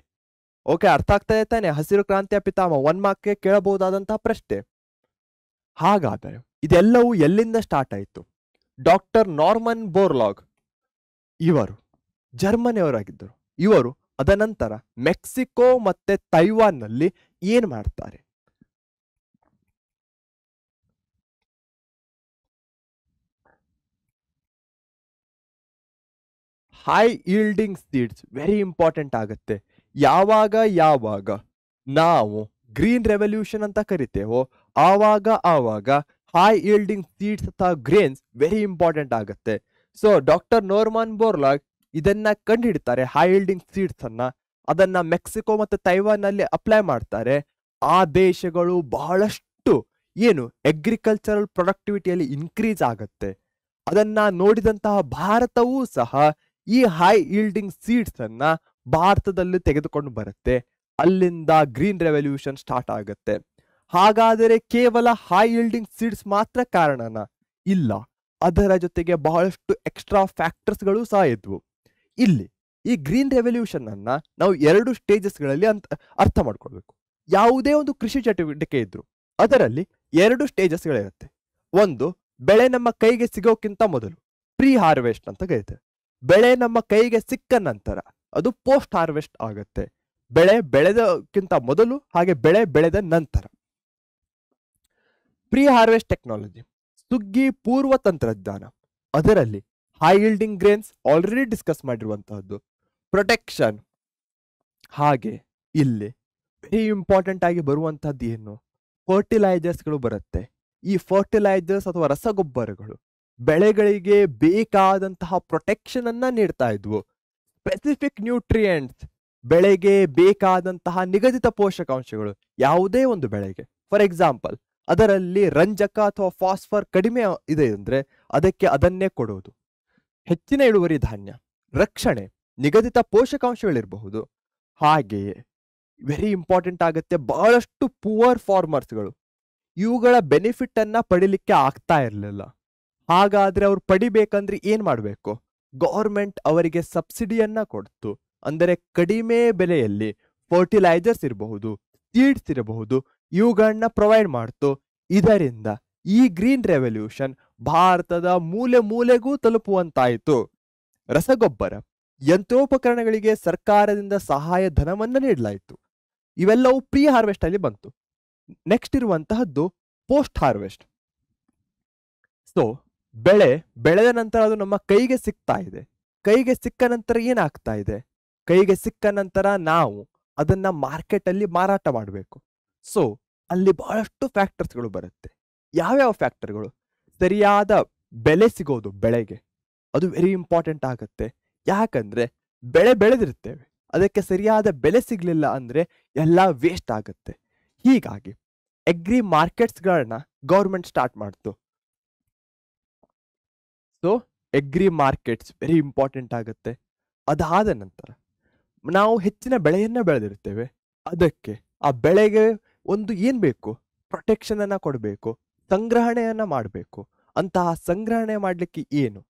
ಓಕೆ, ಅರ್ಥ ಆಗ್ತಾ ಇದೆ ತಾನೆ? ಹಸಿರು ಕ್ರಾಂತಿಯ ಪಿತಾಮಹ 1 ಮಾರ್ಕ್ಗೆ ಕೇಳಬಹುದಾದಂತಹ ಪ್ರಶ್ನೆ. ಹಾಗಾದರೆ ಇದೆಲ್ಲವೂ ಎಲ್ಲಿಂದ ಸ್ಟಾರ್ಟ್ ಆಯಿತು? ಡಾಕ್ಟರ್ ನಾರ್ಮನ್ ಬೋರ್ಲಾಗ್ ಇವರು ಜರ್ಮನಿಯವರಾಗಿದ್ದರು. ಇವರು ಅದನಂತರ ಮೆಕ್ಸಿಕೋ ಮತ್ತೆ ತೈವಾನ್ನಲ್ಲಿ ಏನ್ ಮಾಡ್ತಾರೆ? High yielding seeds very important ಆಗುತ್ತೆ. ಯಾವಾಗ ನಾವು ಗ್ರೀನ್ ರೆವಲ್ಯೂಷನ್ ಅಂತ ಕರಿತೇವೋ ಆವಾಗ ಹೈ ಈಲ್ಡಿಂಗ್ ಸೀಡ್ಸ್ ಅಥವಾ ಗ್ರೇನ್ಸ್ ವೆರಿ ಇಂಪಾರ್ಟೆಂಟ್ ಆಗುತ್ತೆ. ಸೊ ಡಾಕ್ಟರ್ ನೋರ್ಮನ್ ಬೋರ್ಲಾಗ್ ಇದನ್ನ ಕಂಡುಹಿಡ್ತಾರೆ, ಹೈ ಈಲ್ಡಿಂಗ್ ಸೀಡ್ಸ್ ಅನ್ನ. ಅದನ್ನ ಮೆಕ್ಸಿಕೋ ಮತ್ತು ತೈವಾನ್ ನಲ್ಲಿ ಅಪ್ಲೈ ಮಾಡ್ತಾರೆ. ಆ ದೇಶಗಳು ಬಹಳಷ್ಟು ಅಗ್ರಿಕಲ್ಚರಲ್ ಪ್ರೊಡಕ್ಟಿವಿಟಿಯಲ್ಲಿ ಇನ್ಕ್ರೀಸ್ ಆಗುತ್ತೆ. ಅದನ್ನ ನೋಡಿದಂತಹ ಭಾರತವೂ ಸಹ ಈ ಹೈ ಈಲ್ಡಿಂಗ್ ಸೀಡ್ಸ್ ಅನ್ನ ಭಾರತದಲ್ಲಿ ತೆಗೆದುಕೊಂಡು ಬರುತ್ತೆ. ಅಲ್ಲಿಂದ ಗ್ರೀನ್ ರೆವಲ್ಯೂಷನ್ ಸ್ಟಾರ್ಟ್ ಆಗುತ್ತೆ. ಹಾಗಾದರೆ ಕೇವಲ ಹೈ ಈಲ್ಡಿಂಗ್ ಸೀಡ್ಸ್ ಮಾತ್ರ ಕಾರಣನ? ಇಲ್ಲ, ಅದರ ಜೊತೆಗೆ ಬಹಳಷ್ಟು ಎಕ್ಸ್ಟ್ರಾ ಫ್ಯಾಕ್ಟರ್ಸ್ಗಳು ಸಹ ಇದ್ವು. ಇಲ್ಲಿ ಈ ಗ್ರೀನ್ ರೆವಲ್ಯೂಷನ್ ಅನ್ನ ನಾವು 2 ಸ್ಟೇಜಸ್ಗಳಲ್ಲಿ ಅರ್ಥ ಮಾಡ್ಕೊಳ್ಬೇಕು. ಯಾವುದೇ ಒಂದು ಕೃಷಿ ಚಟುವಟಿಕೆ ಇದ್ರು ಅದರಲ್ಲಿ 2 ಸ್ಟೇಜಸ್ಗಳಿರುತ್ತೆ. ಒಂದು, ಬೆಳೆ ನಮ್ಮ ಕೈಗೆ ಸಿಗೋಕ್ಕಿಂತ ಮೊದಲು ಪ್ರೀ ಹಾರ್ವೆಸ್ಟ್ ಅಂತ ಕರೀತಾರೆ. ಬೆಳೆ ನಮ್ಮ ಕೈಗೆ ಸಿಕ್ಕ ನಂತರ ಅದು ಪೋಸ್ಟ್ ಹಾರ್ವೆಸ್ಟ್ ಆಗುತ್ತೆ. ಬೆಳೆ ಬೆಳೆದಕ್ಕಿಂತ ಮೊದಲು ಹಾಗೆ ಬೆಳೆ ಬೆಳೆದ ನಂತರ. ಪ್ರೀ ಹಾರ್ವೆಸ್ಟ್ ಟೆಕ್ನಾಲಜಿ, ಸುಗ್ಗಿ ಪೂರ್ವ ತಂತ್ರಜ್ಞಾನ, ಅದರಲ್ಲಿ high yielding grains already discuss ಮಾಡಿರುವಂತಹದ್ದು. ಪ್ರೊಟೆಕ್ಷನ್, ಹಾಗೆ ಇಲ್ಲಿ ವೆರಿ ಇಂಪಾರ್ಟೆಂಟ್ ಆಗಿ ಬರುವಂತಹದ್ದು ಏನು? ಫರ್ಟಿಲೈಸರ್ಸ್ಗಳು ಬರುತ್ತೆ. ಈ ಫರ್ಟಿಲೈಸರ್ಸ್ ಅಥವಾ ರಸಗೊಬ್ಬರಗಳು ಬೆಳೆಗಳಿಗೆ ಬೇಕಾದಂತಹ ಪ್ರೊಟೆಕ್ಷನ್ ಅನ್ನ ನೀಡ್ತಾ ಇದ್ವು. ಸ್ಪೆಸಿಫಿಕ್ ನ್ಯೂಟ್ರಿಯೆಂಟ್ಸ್, ಬೆಳೆಗೆ ಬೇಕಾದಂತಹ ನಿಗದಿತ ಪೋಷಕಾಂಶಗಳು ಯಾವುದೇ ಒಂದು ಬೆಳೆಗೆ, ಫಾರ್ ಎಕ್ಸಾಂಪಲ್ ಅದರಲ್ಲಿ ರಂಜಕ ಅಥವಾ ಫಾಸ್ಫರ್ ಕಡಿಮೆ ಇದೆ ಅಂದ್ರೆ ಅದಕ್ಕೆ ಅದನ್ನೇ ಕೊಡುವುದು. ಹೆಚ್ಚಿನ ಇಳುವರಿ ಧಾನ್ಯ, ರಕ್ಷಣೆ, ನಿಗದಿತ ಪೋಷಕಾಂಶಗಳಿರಬಹುದು. ಹಾಗೆಯೇ ವೆರಿ ಇಂಪಾರ್ಟೆಂಟ್ ಆಗುತ್ತೆ, ಬಹಳಷ್ಟು ಪುವರ್ ಫಾರ್ಮರ್ಸ್ಗಳು ಇವುಗಳ ಬೆನಿಫಿಟ್ ಅನ್ನ ಪಡಿಲಿಕ್ಕೆ ಆಗ್ತಾ ಇರಲಿಲ್ಲ. ಹಾಗಾದ್ರೆ ಅವ್ರು ಪಡಿಬೇಕಂದ್ರೆ ಏನ್ ಮಾಡಬೇಕು? ಗೌರ್ಮೆಂಟ್ ಅವರಿಗೆ ಸಬ್ಸಿಡಿಯನ್ನ ಕೊಡ್ತು. ಅಂದರೆ ಕಡಿಮೆ ಬೆಲೆಯಲ್ಲಿ ಫರ್ಟಿಲೈಸರ್ಸ್ ಇರಬಹುದು, ಸೀಡ್ಸ್ ಇರಬಹುದು, ಇವುಗಳನ್ನ ಪ್ರೊವೈಡ್ ಮಾಡ್ತು. ಇದರಿಂದ ಈ ಗ್ರೀನ್ ರೆವಲ್ಯೂಷನ್ ಭಾರತದ ಮೂಲೆ ಮೂಲೆಗೂ ತಲುಪುವಂತಾಯಿತು. ರಸಗೊಬ್ಬರ, ಯಂತ್ರೋಪಕರಣಗಳಿಗೆ ಸರ್ಕಾರದಿಂದ ಸಹಾಯ ಧನವನ್ನ ನೀಡಲಾಯಿತು. ಇವೆಲ್ಲವೂ ಪ್ರೀ ಹಾರ್ವೆಸ್ಟ್ ಅಲ್ಲಿ ಬಂತು. ನೆಕ್ಸ್ಟ್ ಇರುವಂತಹದ್ದು ಪೋಸ್ಟ್ ಹಾರ್ವೆಸ್ಟ್. ಸೊ ಬೆಳೆ ಬೆಳೆದ ನಂತರ ಅದು ನಮ್ಮ ಕೈಗೆ ಸಿಗ್ತಾ ಇದೆ. ಕೈಗೆ ಸಿಕ್ಕ ನಂತರ ಏನಾಗ್ತಾ ಇದೆ? ಕೈಗೆ ಸಿಕ್ಕ ನಂತರ ನಾವು ಅದನ್ನ ಮಾರ್ಕೆಟ್ ಅಲ್ಲಿ ಮಾರಾಟ ಮಾಡಬೇಕು. ಸೊ ಅಲ್ಲಿ ಬಹಳಷ್ಟು ಫ್ಯಾಕ್ಟರ್ಸ್ಗಳು ಬರುತ್ತೆ. ಯಾವ್ಯಾವ ಫ್ಯಾಕ್ಟರ್ಗಳು? ಸರಿಯಾದ ಬೆಲೆ ಸಿಗೋದು ಬೆಳೆಗೆ, ಅದು ವೆರಿ ಇಂಪಾರ್ಟೆಂಟ್ ಆಗುತ್ತೆ. ಯಾಕಂದ್ರೆ ಬೆಳೆ ಬೆಳೆದಿರ್ತೇವೆ, ಅದಕ್ಕೆ ಸರಿಯಾದ ಬೆಲೆ ಸಿಗ್ಲಿಲ್ಲ ಅಂದ್ರೆ ಎಲ್ಲ ವೇಸ್ಟ್ ಆಗುತ್ತೆ. ಹೀಗಾಗಿ ಅಗ್ರಿ ಮಾರ್ಕೆಟ್ಸ್ಗಳನ್ನ ಗೌರ್ಮೆಂಟ್ ಸ್ಟಾರ್ಟ್ ಮಾಡ್ತು. So agri markets very important ಆಗುತ್ತೆ. ಅದಾದ ನಂತರ ನಾವು ಹೆಚ್ಚಿನ ಬೆಳೆಯನ್ನ ಬೆಳೆದಿರ್ತೇವೆ, ಅದಕ್ಕೆ ಆ ಬೆಳೆಗೆ ಒಂದು ಏನ್ ಬೇಕು? ಪ್ರೊಟೆಕ್ಷನ್ ಅನ್ನ ಕೊಡಬೇಕು, ಸಂಗ್ರಹಣೆಯನ್ನ ಮಾಡಬೇಕು. ಅಂತಹ ಸಂಗ್ರಹಣೆ ಮಾಡ್ಲಿಕ್ಕೆ ಏನು?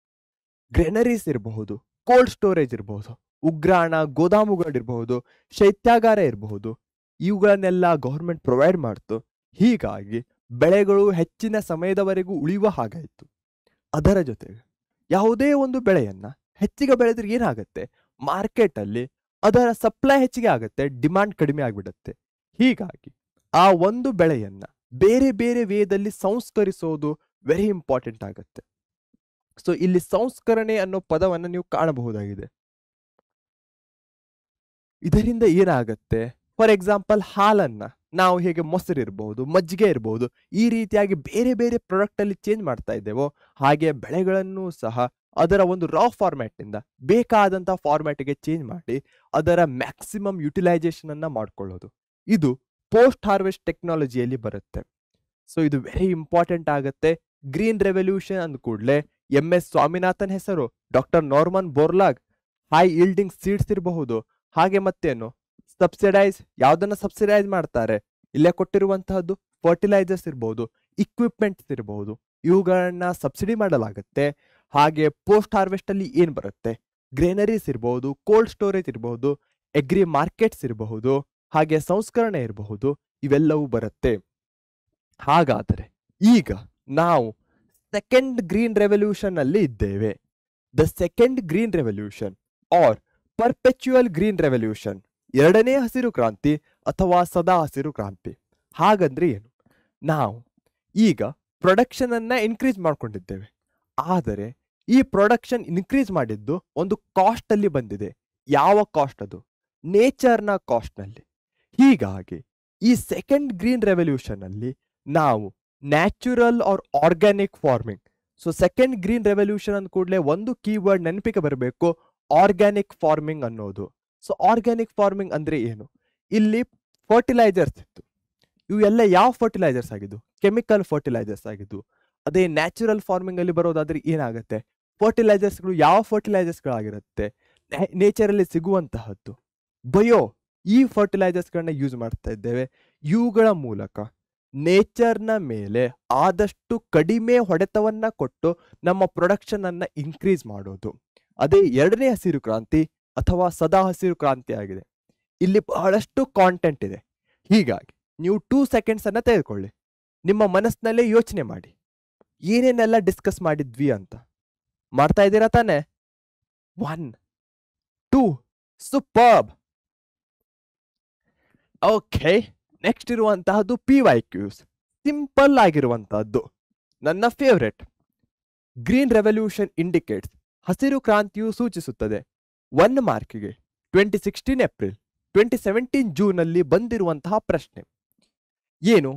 ಗ್ರೆನರೀಸ್ ಇರಬಹುದು, ಕೋಲ್ಡ್ ಸ್ಟೋರೇಜ್ ಇರಬಹುದು, ಉಗ್ರಾಣ ಗೋದಾಮುಗಳಿರಬಹುದು, ಶೈತ್ಯಾಗಾರ ಇರಬಹುದು. ಇವುಗಳನ್ನೆಲ್ಲ ಗೌರ್ಮೆಂಟ್ ಪ್ರೊವೈಡ್ ಮಾಡ್ತು. ಹೀಗಾಗಿ ಬೆಳೆಗಳು ಹೆಚ್ಚಿನ ಸಮಯದವರೆಗೂ ಉಳಿಯುವ ಹಾಗಾಯಿತು. ಅದರ ಜೊತೆಗೆ ಯಾವುದೇ ಒಂದು ಬೆಳೆಯನ್ನ ಹೆಚ್ಚಿಗೆ ಬೆಳೆದ್ರೆ ಏನಾಗುತ್ತೆ? ಮಾರ್ಕೆಟ್ ಅಲ್ಲಿ ಅದರ ಸಪ್ಲೈ ಹೆಚ್ಚಿಗೆ ಆಗುತ್ತೆ, ಡಿಮಾಂಡ್ ಕಡಿಮೆ ಆಗಿಬಿಡುತ್ತೆ. ಹೀಗಾಗಿ ಆ ಒಂದು ಬೆಳೆಯನ್ನ ಬೇರೆ ಬೇರೆ ವೇದಲ್ಲಿ ಸಂಸ್ಕರಿಸೋದು ವೆರಿ ಇಂಪಾರ್ಟೆಂಟ್ ಆಗುತ್ತೆ. ಸೊ ಇಲ್ಲಿ ಸಂಸ್ಕರಣೆ ಅನ್ನೋ ಪದವನ್ನು ನೀವು ಕಾಣಬಹುದಾಗಿದೆ. ಇದರಿಂದ ಏನಾಗುತ್ತೆ? ಫಾರ್ ಎಕ್ಸಾಂಪಲ್ ಹಾಲನ್ನ ನಾವು ಹೇಗೆ ಮೊಸರು ಇರಬಹುದು, ಮಜ್ಜಿಗೆ ಇರಬಹುದು, ಈ ರೀತಿಯಾಗಿ ಬೇರೆ ಬೇರೆ ಪ್ರಾಡಕ್ಟ್ ಅಲ್ಲಿ ಚೇಂಜ್ ಮಾಡ್ತಾ ಇದ್ದೇವೋ ಹಾಗೆ ಬೆಳೆಗಳನ್ನು ಸಹ ಅದರ ಒಂದು ರಾ ಫಾರ್ಮ್ಯಾಟ್ ನಿಂದ ಬೇಕಾದಂತಹ ಫಾರ್ಮ್ಯಾಟ್ಗೆ ಚೇಂಜ್ ಮಾಡಿ ಅದರ ಮ್ಯಾಕ್ಸಿಮಮ್ ಯುಟಿಲೈಸೇಷನ್ ಅನ್ನ ಮಾಡ್ಕೊಳ್ಳೋದು, ಇದು ಪೋಸ್ಟ್ ಹಾರ್ವೆಸ್ಟ್ ಟೆಕ್ನಾಲಜಿಯಲ್ಲಿ ಬರುತ್ತೆ. ಸೊ ಇದು ವೆರಿ ಇಂಪಾರ್ಟೆಂಟ್ ಆಗುತ್ತೆ. ಗ್ರೀನ್ ರೆವಲ್ಯೂಷನ್ ಅಂದ ಕೂಡಲೇ MS ಸ್ವಾಮಿನಾಥನ್ ಹೆಸರು, doctor Norman Borlaug, high yielding seeds ಇರಬಹುದು. ಹಾಗೆ ಮತ್ತೇನು ಸಬ್ಸಿಡೈಸ್, ಯಾವ್ದನ್ನ ಸಬ್ಸಿಡೈಸ್ ಮಾಡ್ತಾರೆ, ಇಲ್ಲೇ ಕೊಟ್ಟಿರುವಂತಹದ್ದು ಫರ್ಟಿಲೈಸರ್ಸ್ ಇರಬಹುದು, ಇಕ್ವಿಪ್ಮೆಂಟ್ಸ್ ಇರಬಹುದು, ಇವುಗಳನ್ನ ಸಬ್ಸಿಡಿ ಮಾಡಲಾಗುತ್ತೆ. ಹಾಗೆ ಪೋಸ್ಟ್ ಹಾರ್ವೆಸ್ಟ್ ಅಲ್ಲಿ ಏನ್ ಬರುತ್ತೆ, ಗ್ರೇನರೀಸ್ ಇರಬಹುದು, ಕೋಲ್ಡ್ ಸ್ಟೋರೇಜ್ ಇರಬಹುದು, ಎಗ್ರಿ ಮಾರ್ಕೆಟ್ಸ್ ಇರಬಹುದು, ಹಾಗೆ ಸಂಸ್ಕರಣೆ ಇರಬಹುದು, ಇವೆಲ್ಲವೂ ಬರುತ್ತೆ. ಹಾಗಾದರೆ ಈಗ ನಾವು ಸೆಕೆಂಡ್ ಗ್ರೀನ್ ರೆವಲ್ಯೂಷನ್ ಅಲ್ಲಿ ಇದ್ದೇವೆ. The second green revolution or perpetual green revolution, ಎರಡನೇ ಹಸಿರು ಕ್ರಾಂತಿ ಅಥವಾ ಸದಾ ಹಸಿರು ಕ್ರಾಂತಿ. ಹಾಗಂದ್ರೆ ಏನು, ನಾವು ಈಗ ಪ್ರೊಡಕ್ಷನ್ ಅನ್ನ ಇನ್ಕ್ರೀಸ್ ಮಾಡ್ಕೊಂಡಿದ್ದೇವೆ, ಆದರೆ ಈ ಪ್ರೊಡಕ್ಷನ್ ಇನ್ಕ್ರೀಸ್ ಮಾಡಿದ್ದು ಒಂದು ಕಾಸ್ಟ್ ಅಲ್ಲಿ ಬಂದಿದೆ. ಯಾವ ಕಾಸ್ಟ್ ಅದು, ನೇಚರ್ನ ಕಾಸ್ಟ್ ನಲ್ಲಿ. ಹೀಗಾಗಿ ಈ ಸೆಕೆಂಡ್ ಗ್ರೀನ್ ರೆವಲ್ಯೂಷನ್ ಅಲ್ಲಿ ನಾವು natural or organic farming. So second green revolution ಅಂದ ಕೂಡಲೇ ಒಂದು ಕೀವರ್ಡ್ ನೆನಪಿಗೆ ಬರಬೇಕು, ಆರ್ಗ್ಯಾನಿಕ್ ಫಾರ್ಮಿಂಗ್ ಅನ್ನೋದು. ಸೊ ಆರ್ಗ್ಯಾನಿಕ್ ಫಾರ್ಮಿಂಗ್ ಅಂದ್ರೆ ಏನು, ಇಲ್ಲಿ ಫರ್ಟಿಲೈಸರ್ಸ್ ಇತ್ತು, ಇವು ಎಲ್ಲ ಯಾವ ಫರ್ಟಿಲೈಸರ್ಸ್ ಆಗಿದ್ದು, ಕೆಮಿಕಲ್ ಫರ್ಟಿಲೈಸರ್ಸ್ ಆಗಿದ್ದು. ಅದೇ ನ್ಯಾಚುರಲ್ ಫಾರ್ಮಿಂಗ್ ಅಲ್ಲಿ ಬರೋದಾದ್ರೆ ಏನಾಗುತ್ತೆ, ಫರ್ಟಿಲೈಸರ್ಸ್ಗಳು ಯಾವ ಫರ್ಟಿಲೈಸರ್ಸ್ಗಳಾಗಿರುತ್ತೆ, ನೇಚರಲ್ಲಿ ಸಿಗುವಂತಹದ್ದು ಬಯೋ ಈ ಫರ್ಟಿಲೈಸರ್ಸ್ಗಳನ್ನ ಯೂಸ್ ಮಾಡ್ತಾ ಇದ್ದೇವೆ. ಇವುಗಳ ಮೂಲಕ ನೇಚರ್ನ ಮೇಲೆ ಆದಷ್ಟು ಕಡಿಮೆ ಹೊಡೆತವನ್ನ ಕೊಟ್ಟು ನಮ್ಮ ಪ್ರೊಡಕ್ಷನ್ ಅನ್ನ ಇನ್ಕ್ರೀಸ್ ಮಾಡೋದು. ಅದೇ ಎರಡನೇ ಹಸಿರು ಕ್ರಾಂತಿ ಅಥವಾ ಸದಾ ಹಸಿರು ಕ್ರಾಂತಿ ಆಗಿದೆ. ಇಲ್ಲಿ ಬಹಳಷ್ಟು ಕಾಂಟೆಂಟ್ ಇದೆ. ಹೀಗಾಗಿ ನೀವು 2 ಸೆಕೆಂಡ್ಸ್ ಅನ್ನ ತೆಗೆದುಕೊಳ್ಳಿ, ನಿಮ್ಮ ಮನಸ್ಸಿನಲ್ಲೇ ಯೋಚನೆ ಮಾಡಿ ಏನೇನೆಲ್ಲ ಡಿಸ್ಕಸ್ ಮಾಡಿದ್ವಿ ಅಂತ. ಮಾಡ್ತಾ ಇದ್ದೀರಾ ತಾನೆ? 1 2 ಸೂಪರ್ಬ್. ಓಕೆ, ನೆಕ್ಸ್ಟ್ ಇರುವಂತಹದ್ದು PYQs, ಸಿಂಪಲ್ ಆಗಿರುವಂತಹದ್ದು, ನನ್ನ ಫೇವ್ರೆಟ್. ಗ್ರೀನ್ ರೆವಲ್ಯೂಷನ್ ಇಂಡಿಕೇಟ್ಸ್, ಹಸಿರು ಕ್ರಾಂತಿಯು ಸೂಚಿಸುತ್ತದೆ 1 ಮಾರ್ಕ್ಗೆ 2016 ಏಪ್ರಿಲ್ 2017 ಜೂನ್ ಅಲ್ಲಿ ಬಂದಿರುವಂತಹ ಪ್ರಶ್ನೆ ಏನು,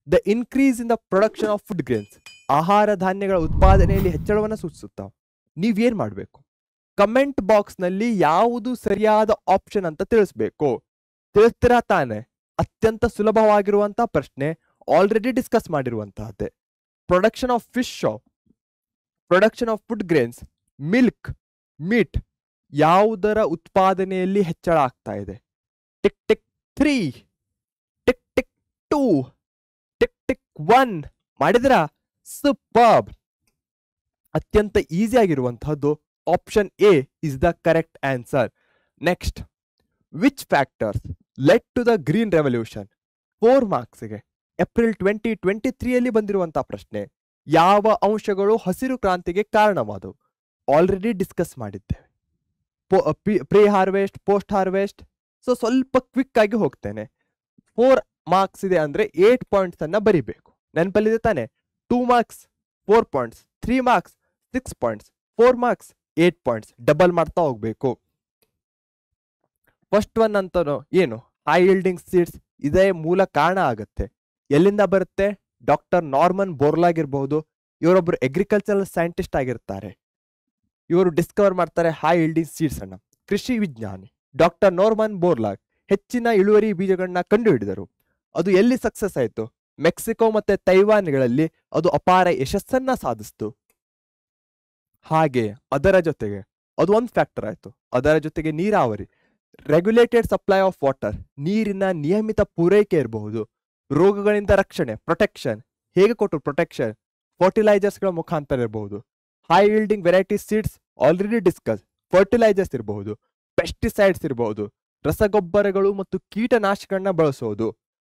the increase in the production of food grains, ಆಹಾರ ಧಾನ್ಯಗಳ ಉತ್ಪಾದನೆಯಲ್ಲಿ ಹೆಚ್ಚಳವನ್ನು ಸೂಚಿಸುತ್ತಾ. ನೀವೇನ್ ಮಾಡಬೇಕು, ಕಮೆಂಟ್ ಬಾಕ್ಸ್ ನಲ್ಲಿ ಯಾವುದು ಸರಿಯಾದ ಆಪ್ಷನ್ ಅಂತ ತಿಳಿಸ್ಬೇಕು. ತಿಳಿಸ್ತೀರಾ ತಾನೆ? ಅತ್ಯಂತ ಸುಲಭವಾಗಿರುವಂತಹ ಪ್ರಶ್ನೆ, ಆಲ್ರೆಡಿ ಡಿಸ್ಕಸ್ ಮಾಡಿರುವಂತಹದ್ದೇ. Production of fish, production of food grains, milk, meat, ಯಾವುದರ ಉತ್ಪಾದನೆಯಲ್ಲಿ ಹೆಚ್ಚಳ ಆಗ್ತಾ ಇದೆ? Tick tick 3, tick tick 2, tick tick 1 ಮಾಡಿದ್ರಾ? ಸೂಪರ್ಬ್. ಅತ್ಯಂತ ಈಸಿ ಆಗಿರುವಂತಹದ್ದು option A is the correct answer. Next, which factors led to the green revolution? 4 ಮಾರ್ಕ್ಸ್ಗೆ April 2023 ಅಲ್ಲಿ ಬಂದಿರುವಂತಹ ಪ್ರಶ್ನೆ. ಯಾವ ಅಂಶಗಳು ಹಸಿರು ಕ್ರಾಂತಿಗೆ ಕಾರಣವಾದವು? ಆಲ್ರೆಡಿ ಡಿಸ್ಕಸ್ ಮಾಡಿದ್ದೇವೆ. Pre harvest, post harvest. So ಸ್ವಲ್ಪ ಕ್ವಿಕ್ ಆಗಿ ಹೋಗ್ತೇನೆ. 4 ಮಾರ್ಕ್ಸ್ ಇದೆ ಅಂದ್ರೆ 8 ಪಾಯಿಂಟ್ಸ್ ಅನ್ನ ಬರಿಬೇಕು. ನೆನಪಲ್ಲಿದೆ ತಾನೆ? 2 marks 4 points, 3 marks 6 points, 4 marks 8 points, double ಮಾಡ್ತಾ ಹೋಗ್ಬೇಕು. ಫಸ್ಟ್ ಒನ್ ಅಂತನೋ ಏನು, ಹೈ ಈಲ್ಡಿಂಗ್ ಸೀಡ್ಸ್, ಇದೇ ಮೂಲ ಕಾರಣ ಆಗುತ್ತೆ. ಎಲ್ಲಿಂದ ಬರುತ್ತೆ? ಡಾಕ್ಟರ್ ನಾರ್ಮನ್ ಬೋರ್ಲಾಗ್ ಇರಬಹುದು, ಇವರೊಬ್ರು ಅಗ್ರಿಕಲ್ಚರಲ್ ಸೈಂಟಿಸ್ಟ್ ಆಗಿರ್ತಾರೆ. ಇವರು ಡಿಸ್ಕವರ್ ಮಾಡ್ತಾರೆ ಹೈ ಈಲ್ಡಿಂಗ್ ಸೀಡ್ಸ್ ಅನ್ನ. ಕೃಷಿ ವಿಜ್ಞಾನಿ ಡಾಕ್ಟರ್ ನಾರ್ಮನ್ ಬೋರ್ಲಾಗ್ ಹೆಚ್ಚಿನ ಇಳುವರಿ ಬೀಜಗಳನ್ನ ಕಂಡುಹಿಡಿದರು. ಅದು ಎಲ್ಲಿ ಸಕ್ಸಸ್ ಆಯ್ತು? ಮೆಕ್ಸಿಕೋ ಮತ್ತೆ ತೈವಾನ್ಗಳಲ್ಲಿ ಅದು ಅಪಾರ ಯಶಸ್ಸನ್ನ ಸಾಧಿಸ್ತು. ಹಾಗೆ ಅದರ ಜೊತೆಗೆ ಅದು ಒಂದು ಫ್ಯಾಕ್ಟರ್ ಆಯ್ತು. ಅದರ ಜೊತೆಗೆ ನೀರಾವರಿ, ರೆಗ್ಯುಲೇಟೆಡ್ ಸಪ್ಲೈ ಆಫ್ ವಾಟರ್, ನೀರಿನ ನಿಯಮಿತ ಪೂರೈಕೆ ಇರಬಹುದು. ರೋಗಗಳಿಂದ ರಕ್ಷಣೆ, ಪ್ರೊಟೆಕ್ಷನ್, ಹೇಗೆ ಕೊಟ್ಟರು ಪ್ರೊಟೆಕ್ಷನ್? ಫರ್ಟಿಲೈಸರ್ಸ್ಗಳ ಮುಖಾಂತರ ಇರಬಹುದು. High yielding variety seeds already discuss. Fertilisers ಇರಬಹುದು, ಪೆಸ್ಟಿಸೈಡ್ಸ್ ಇರಬಹುದು, ರಸಗೊಬ್ಬರಗಳು ಮತ್ತು ಕೀಟನಾಶಕಗಳನ್ನ ಬಳಸೋದು.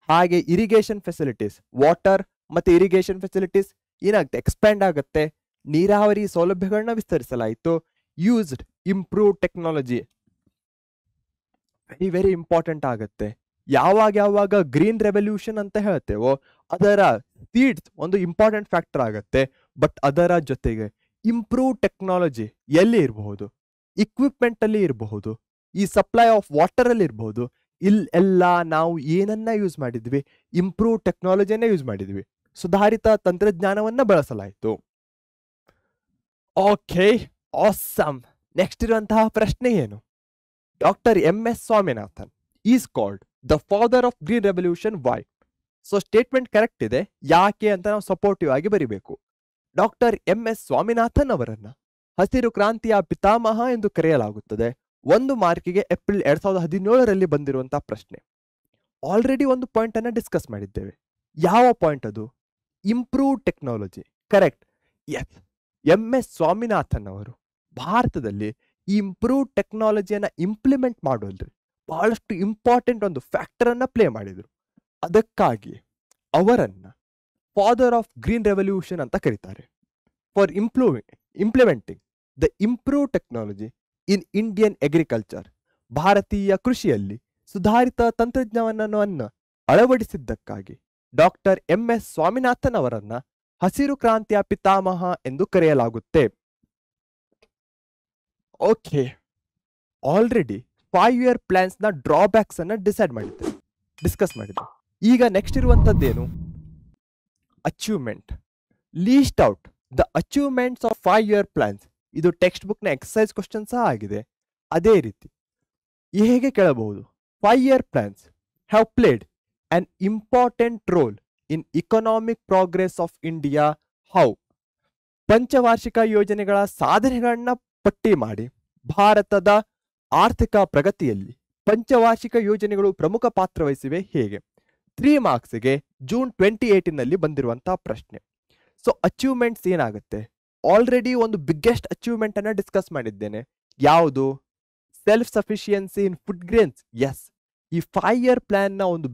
ಹಾಗೆ ಇರಿಗೇಷನ್ ಫೆಸಿಲಿಟೀಸ್, ವಾಟರ್ ಮತ್ತೆ ಇರಿಗೇಷನ್ ಫೆಸಿಲಿಟೀಸ್ ಏನಾಗುತ್ತೆ? ಎಕ್ಸ್ಪ್ಯಾಂಡ್ ಆಗುತ್ತೆ. ನೀರಾವರಿ ಸೌಲಭ್ಯಗಳನ್ನ ವಿಸ್ತರಿಸಲಾಯಿತು. Used improve technology, very very important ಆಗುತ್ತೆ. ಯಾವಾಗ ಗ್ರೀನ್ ರೆವಲ್ಯೂಷನ್ ಅಂತ ಹೇಳ್ತೇವೋ ಅದರ ಸೀಡ್ಸ್ ಒಂದು ಇಂಪಾರ್ಟೆಂಟ್ ಫ್ಯಾಕ್ಟರ್ ಆಗುತ್ತೆ. ಬಟ್ ಅದರ ಜೊತೆಗೆ ಇಂಪ್ರೂವ್ ಟೆಕ್ನಾಲಜಿ ಎಲ್ಲಿ ಇರಬಹುದು? ಇಕ್ವಿಪ್ಮೆಂಟ್ ಅಲ್ಲಿ ಇರಬಹುದು, ಈ ಸಪ್ಲೈ ಆಫ್ ವಾಟರ್ ಅಲ್ಲಿ ಇರಬಹುದು. ಇಲ್ಲೆಲ್ಲ ನಾವು ಏನನ್ನ ಯೂಸ್ ಮಾಡಿದ್ವಿ? ಇಂಪ್ರೂವ್ ಟೆಕ್ನಾಲಜಿಯನ್ನ ಯೂಸ್ ಮಾಡಿದ್ವಿ. ಸುಧಾರಿತ ತಂತ್ರಜ್ಞಾನವನ್ನ ಬಳಸಲಾಯಿತು. Okay, awesome. ನೆಕ್ಸ್ಟ್ ಇರುವಂತಹ ಪ್ರಶ್ನೆ ಏನು? Doctor MS Swaminathan is called the father of green revolution. Why? So statement correct ಇದೆ, ಯಾಕೆ ಅಂತ ನಾವು ಸಪೋರ್ಟಿವ್ ಆಗಿ ಬರಿಬೇಕು. ಡಾಕ್ಟರ್ MS ಸ್ವಾಮಿನಾಥನ್ ಅವರನ್ನ ಹಸಿರು ಕ್ರಾಂತಿಯ ಪಿತಾಮಹ ಎಂದು ಕರೆಯಲಾಗುತ್ತದೆ. 1 ಮಾರ್ಕಿಗೆ ಏಪ್ರಿಲ್ 2017ರಲ್ಲಿ ಬಂದಿರುವಂತಹ ಪ್ರಶ್ನೆ. ಆಲ್ರೆಡಿ ಒಂದು ಪಾಯಿಂಟ್ ಅನ್ನ ಡಿಸ್ಕಸ್ ಮಾಡಿದ್ದೇವೆ. ಯಾವ ಪಾಯಿಂಟ್ ಅದು? Improve technology. Correct. Yes, MS Swaminathan ಅವರು ಭಾರತದಲ್ಲಿ ಈ ಇಂಪ್ರೂವ್ ಟೆಕ್ನಾಲಜಿಯನ್ನ ಇಂಪ್ಲಿಮೆಂಟ್ ಮಾಡೋದ್ರಿ ಬಹಳಷ್ಟು ಇಂಪಾರ್ಟೆಂಟ್ ಒಂದು ಫ್ಯಾಕ್ಟರ್ ಅನ್ನ ಪ್ಲೇ ಮಾಡಿದ್ರು. ಅದಕ್ಕಾಗಿ ಅವರನ್ನ ಫಾದರ್ ಆಫ್ ಗ್ರೀನ್ ರೆವಲ್ಯೂಷನ್ ಅಂತ ಕರೀತಾರೆ. For implementing the improve technology in Indian agriculture, ಭಾರತೀಯ ಕೃಷಿಯಲ್ಲಿ ಸುಧಾರಿತ ತಂತ್ರಜ್ಞಾನವನ್ನು ಅಳವಡಿಸಿದ್ದಕ್ಕಾಗಿ ಡಾಕ್ಟರ್ MS ಸ್ವಾಮಿನಾಥನ್ ಅವರನ್ನ ಹಸಿರು ಕ್ರಾಂತಿಯ ಪಿತಾಮಹ ಎಂದು ಕರೆಯಲಾಗುತ್ತೆ. ಓಕೆ, ಆಲ್ರೆಡಿ 5 year ಪ್ಲಾನ್ಸ್ ನ ಡ್ರಾಬ್ಯಾಕ್ಸ್ ಅನ್ನ ಡಿಸ್ಕಸ್ ಮಾಡಿದ್ದೆ. ಈಗ ನೆಕ್ಸ್ಟ್ ಇರುವಂತದ್ದೇನು? Achievement. List out the achievements of 5 year plans. ಇದು ಟೆಕ್ಸ್ಟ್ ಬುಕ್ ನ ಎಕ್ಸರ್ಸೈಸ್ ಕ್ವಶನ್ ಸಹ ಆಗಿದೆ. ಅದೇ ರೀತಿ ಹೇಗೆ ಕೇಳಬಹುದು? 5 year plans have played an important role in economic progress of India. How? ಪಂಚವಾರ್ಷಿಕ ಯೋಜನೆಗಳ ಸಾಧನೆಗಳನ್ನ ಪಟ್ಟಿ ಮಾಡಿ ಭಾರತದ ಆರ್ಥಿಕ ಪ್ರಗತಿಯಲ್ಲಿ ಪಂಚವಾರ್ಷಿಕ ಯೋಜನೆಗಳು ಪ್ರಮುಖ ಪಾತ್ರ ವಹಿಸಿವೆ. ಹೇಗೆ? 3 ಮಾರ್ಕ್ಸ್ಗೆ ಜೂನ್ 2018ನಲ್ಲಿ ಬಂದಿರುವಂತಹ ಪ್ರಶ್ನೆ. ಸೊ ಅಚೀವ್ಮೆಂಟ್ಸ್ ಏನಾಗುತ್ತೆ? ಆಲ್ರೆಡಿ ಒಂದು ಬಿಗ್ಗೆಸ್ಟ್ ಅಚೀವ್ಮೆಂಟ್ ಅನ್ನ ಡಿಸ್ಕಸ್ ಮಾಡಿದ್ದೇನೆ. ಯಾವುದು? Self sufficiency in food grains. Yes, ಈ 5 year ಪ್ಲಾನ್ ನ ಒಂದು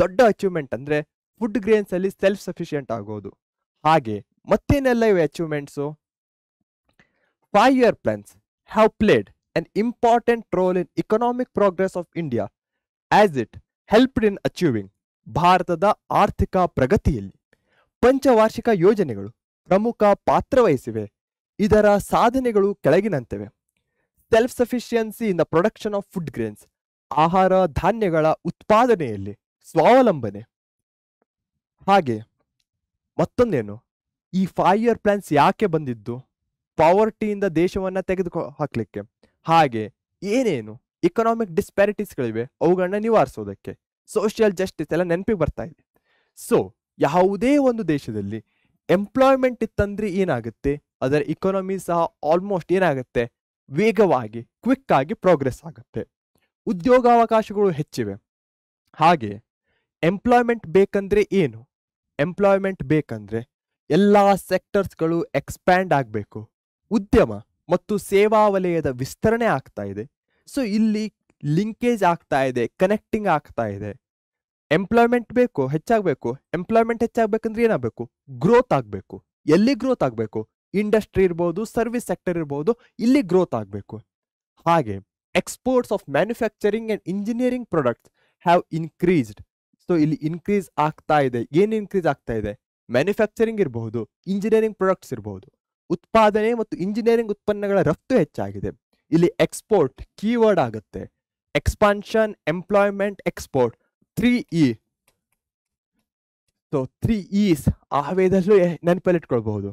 ದೊಡ್ಡ ಅಚೀವ್ಮೆಂಟ್ ಅಂದ್ರೆ ಫುಡ್ ಗ್ರೇನ್ಸ್ ಅಲ್ಲಿ ಸೆಲ್ಫ್ ಸಫಿಷಿಯಂಟ್ ಆಗೋದು. ಹಾಗೆ ಮತ್ತೇನೆಲ್ಲ ಇವೆ achievements? 5 year plans have played an important role in economic progress of India as it helped in achieving. ಭಾರತದ ಆರ್ಥಿಕ ಪ್ರಗತಿಯಲ್ಲಿ ಪಂಚವಾರ್ಷಿಕ ಯೋಜನೆಗಳು ಪ್ರಮುಖ ಪಾತ್ರ ವಹಿಸಿವೆ. ಇದರ ಸಾಧನೆಗಳು ಕೆಳಗಿನಂತಿವೆ. Self sufficiency in the production of food grains, ಆಹಾರ ಧಾನ್ಯಗಳ ಉತ್ಪಾದನೆಯಲ್ಲಿ ಸ್ವಾವಲಂಬನೆ. ಹಾಗೆ ಮತ್ತೊಂದೇನು? ಈ 5 year ಪ್ಲಾನ್ಸ್ ಯಾಕೆ ಬಂದಿದ್ದು? ಪಾವರ್ಟಿಯಿಂದ ದೇಶವನ್ನ ತೆಗೆದು ಹಾಕ್ಲಿಕ್ಕೆ. ಹಾಗೆ ಏನೇನು ಇಕನಾಮಿಕ್ ಡಿಸ್ಪ್ಯಾರಿಟೀಸ್ಗಳಿವೆ ಅವುಗಳನ್ನ ನಿವಾರಿಸೋದಕ್ಕೆ. ಸೋಷಿಯಲ್ ಜಸ್ಟಿಸ್ ಎಲ್ಲ ನೆನಪಿಗೆ ಬರ್ತಾ ಇದೆ. ಸೊ ಯಾವುದೇ ಒಂದು ದೇಶದಲ್ಲಿ ಎಂಪ್ಲಾಯ್ಮೆಂಟ್ ಇತ್ತಂದ್ರೆ ಏನಾಗುತ್ತೆ? ಅದರ ಇಕಾನಮಿ ಸಹ ಆಲ್ಮೋಸ್ಟ್ ಏನಾಗುತ್ತೆ? ವೇಗವಾಗಿ ಕ್ವಿಕ್ ಆಗಿ ಪ್ರೋಗ್ರೆಸ್ ಆಗುತ್ತೆ. ಉದ್ಯೋಗಾವಕಾಶಗಳು ಹೆಚ್ಚಿವೆ. ಹಾಗೆ ಎಂಪ್ಲಾಯ್ಮೆಂಟ್ ಬೇಕಂದ್ರೆ ಏನು? ಎಂಪ್ಲಾಯ್ಮೆಂಟ್ ಬೇಕಂದ್ರೆ ಎಲ್ಲಾ ಸೆಕ್ಟರ್ಸ್ಗಳು ಎಕ್ಸ್ಪ್ಯಾಂಡ್ ಆಗಬೇಕು. ಉದ್ಯಮ ಮತ್ತು ಸೇವಾ ವಲಯದ ವಿಸ್ತರಣೆ ಆಗ್ತಾ ಇದೆ. ಸೊ ಇಲ್ಲಿ ಲಿಂಕೇಜ್ ಆಗ್ತಾ ಇದೆ, ಕನೆಕ್ಟಿಂಗ್ ಆಗ್ತಾ ಇದೆ. ಎಂಪ್ಲಾಯ್ಮೆಂಟ್ ಬೇಕು, ಹೆಚ್ಚಾಗಬೇಕು. ಎಂಪ್ಲಾಯ್ಮೆಂಟ್ ಹೆಚ್ಚಾಗಬೇಕಂದ್ರೆ ಏನಾಗಬೇಕು? ಗ್ರೋತ್ ಆಗಬೇಕು. ಎಲ್ಲಿ ಗ್ರೋತ್ ಆಗಬೇಕು? ಇಂಡಸ್ಟ್ರಿ ಇರ್ಬೋದು, ಸರ್ವಿಸ್ ಸೆಕ್ಟರ್ ಇರ್ಬೋದು, ಇಲ್ಲಿ ಗ್ರೋತ್ ಆಗಬೇಕು. ಹಾಗೆ exports of manufacturing and engineering products have increased. So ಇಲ್ಲಿ ಇನ್ಕ್ರೀಸ್ ಆಗ್ತಾ ಇದೆ. ಏನು ಇನ್ಕ್ರೀಸ್ ಆಗ್ತಾ ಇದೆ? ಮ್ಯಾನುಫ್ಯಾಕ್ಚರಿಂಗ್ ಇರಬಹುದು, ಇಂಜಿನಿಯರಿಂಗ್ ಪ್ರಾಡಕ್ಟ್ಸ್ ಇರಬಹುದು. ಉತ್ಪಾದನೆ ಮತ್ತು ಇಂಜಿನಿಯರಿಂಗ್ ಉತ್ಪನ್ನಗಳ ರಫ್ತು ಹೆಚ್ಚಾಗಿದೆ. ಇಲ್ಲಿ ಎಕ್ಸ್ಪೋರ್ಟ್ ಕೀವರ್ಡ್ ಆಗುತ್ತೆ. Expansion, employment, export, 3E. So 3E's ಆವೇದಲ್ಲೂ ನೆನಪಲ್ಲಿಟ್ಕೊಳ್ಬಹುದು.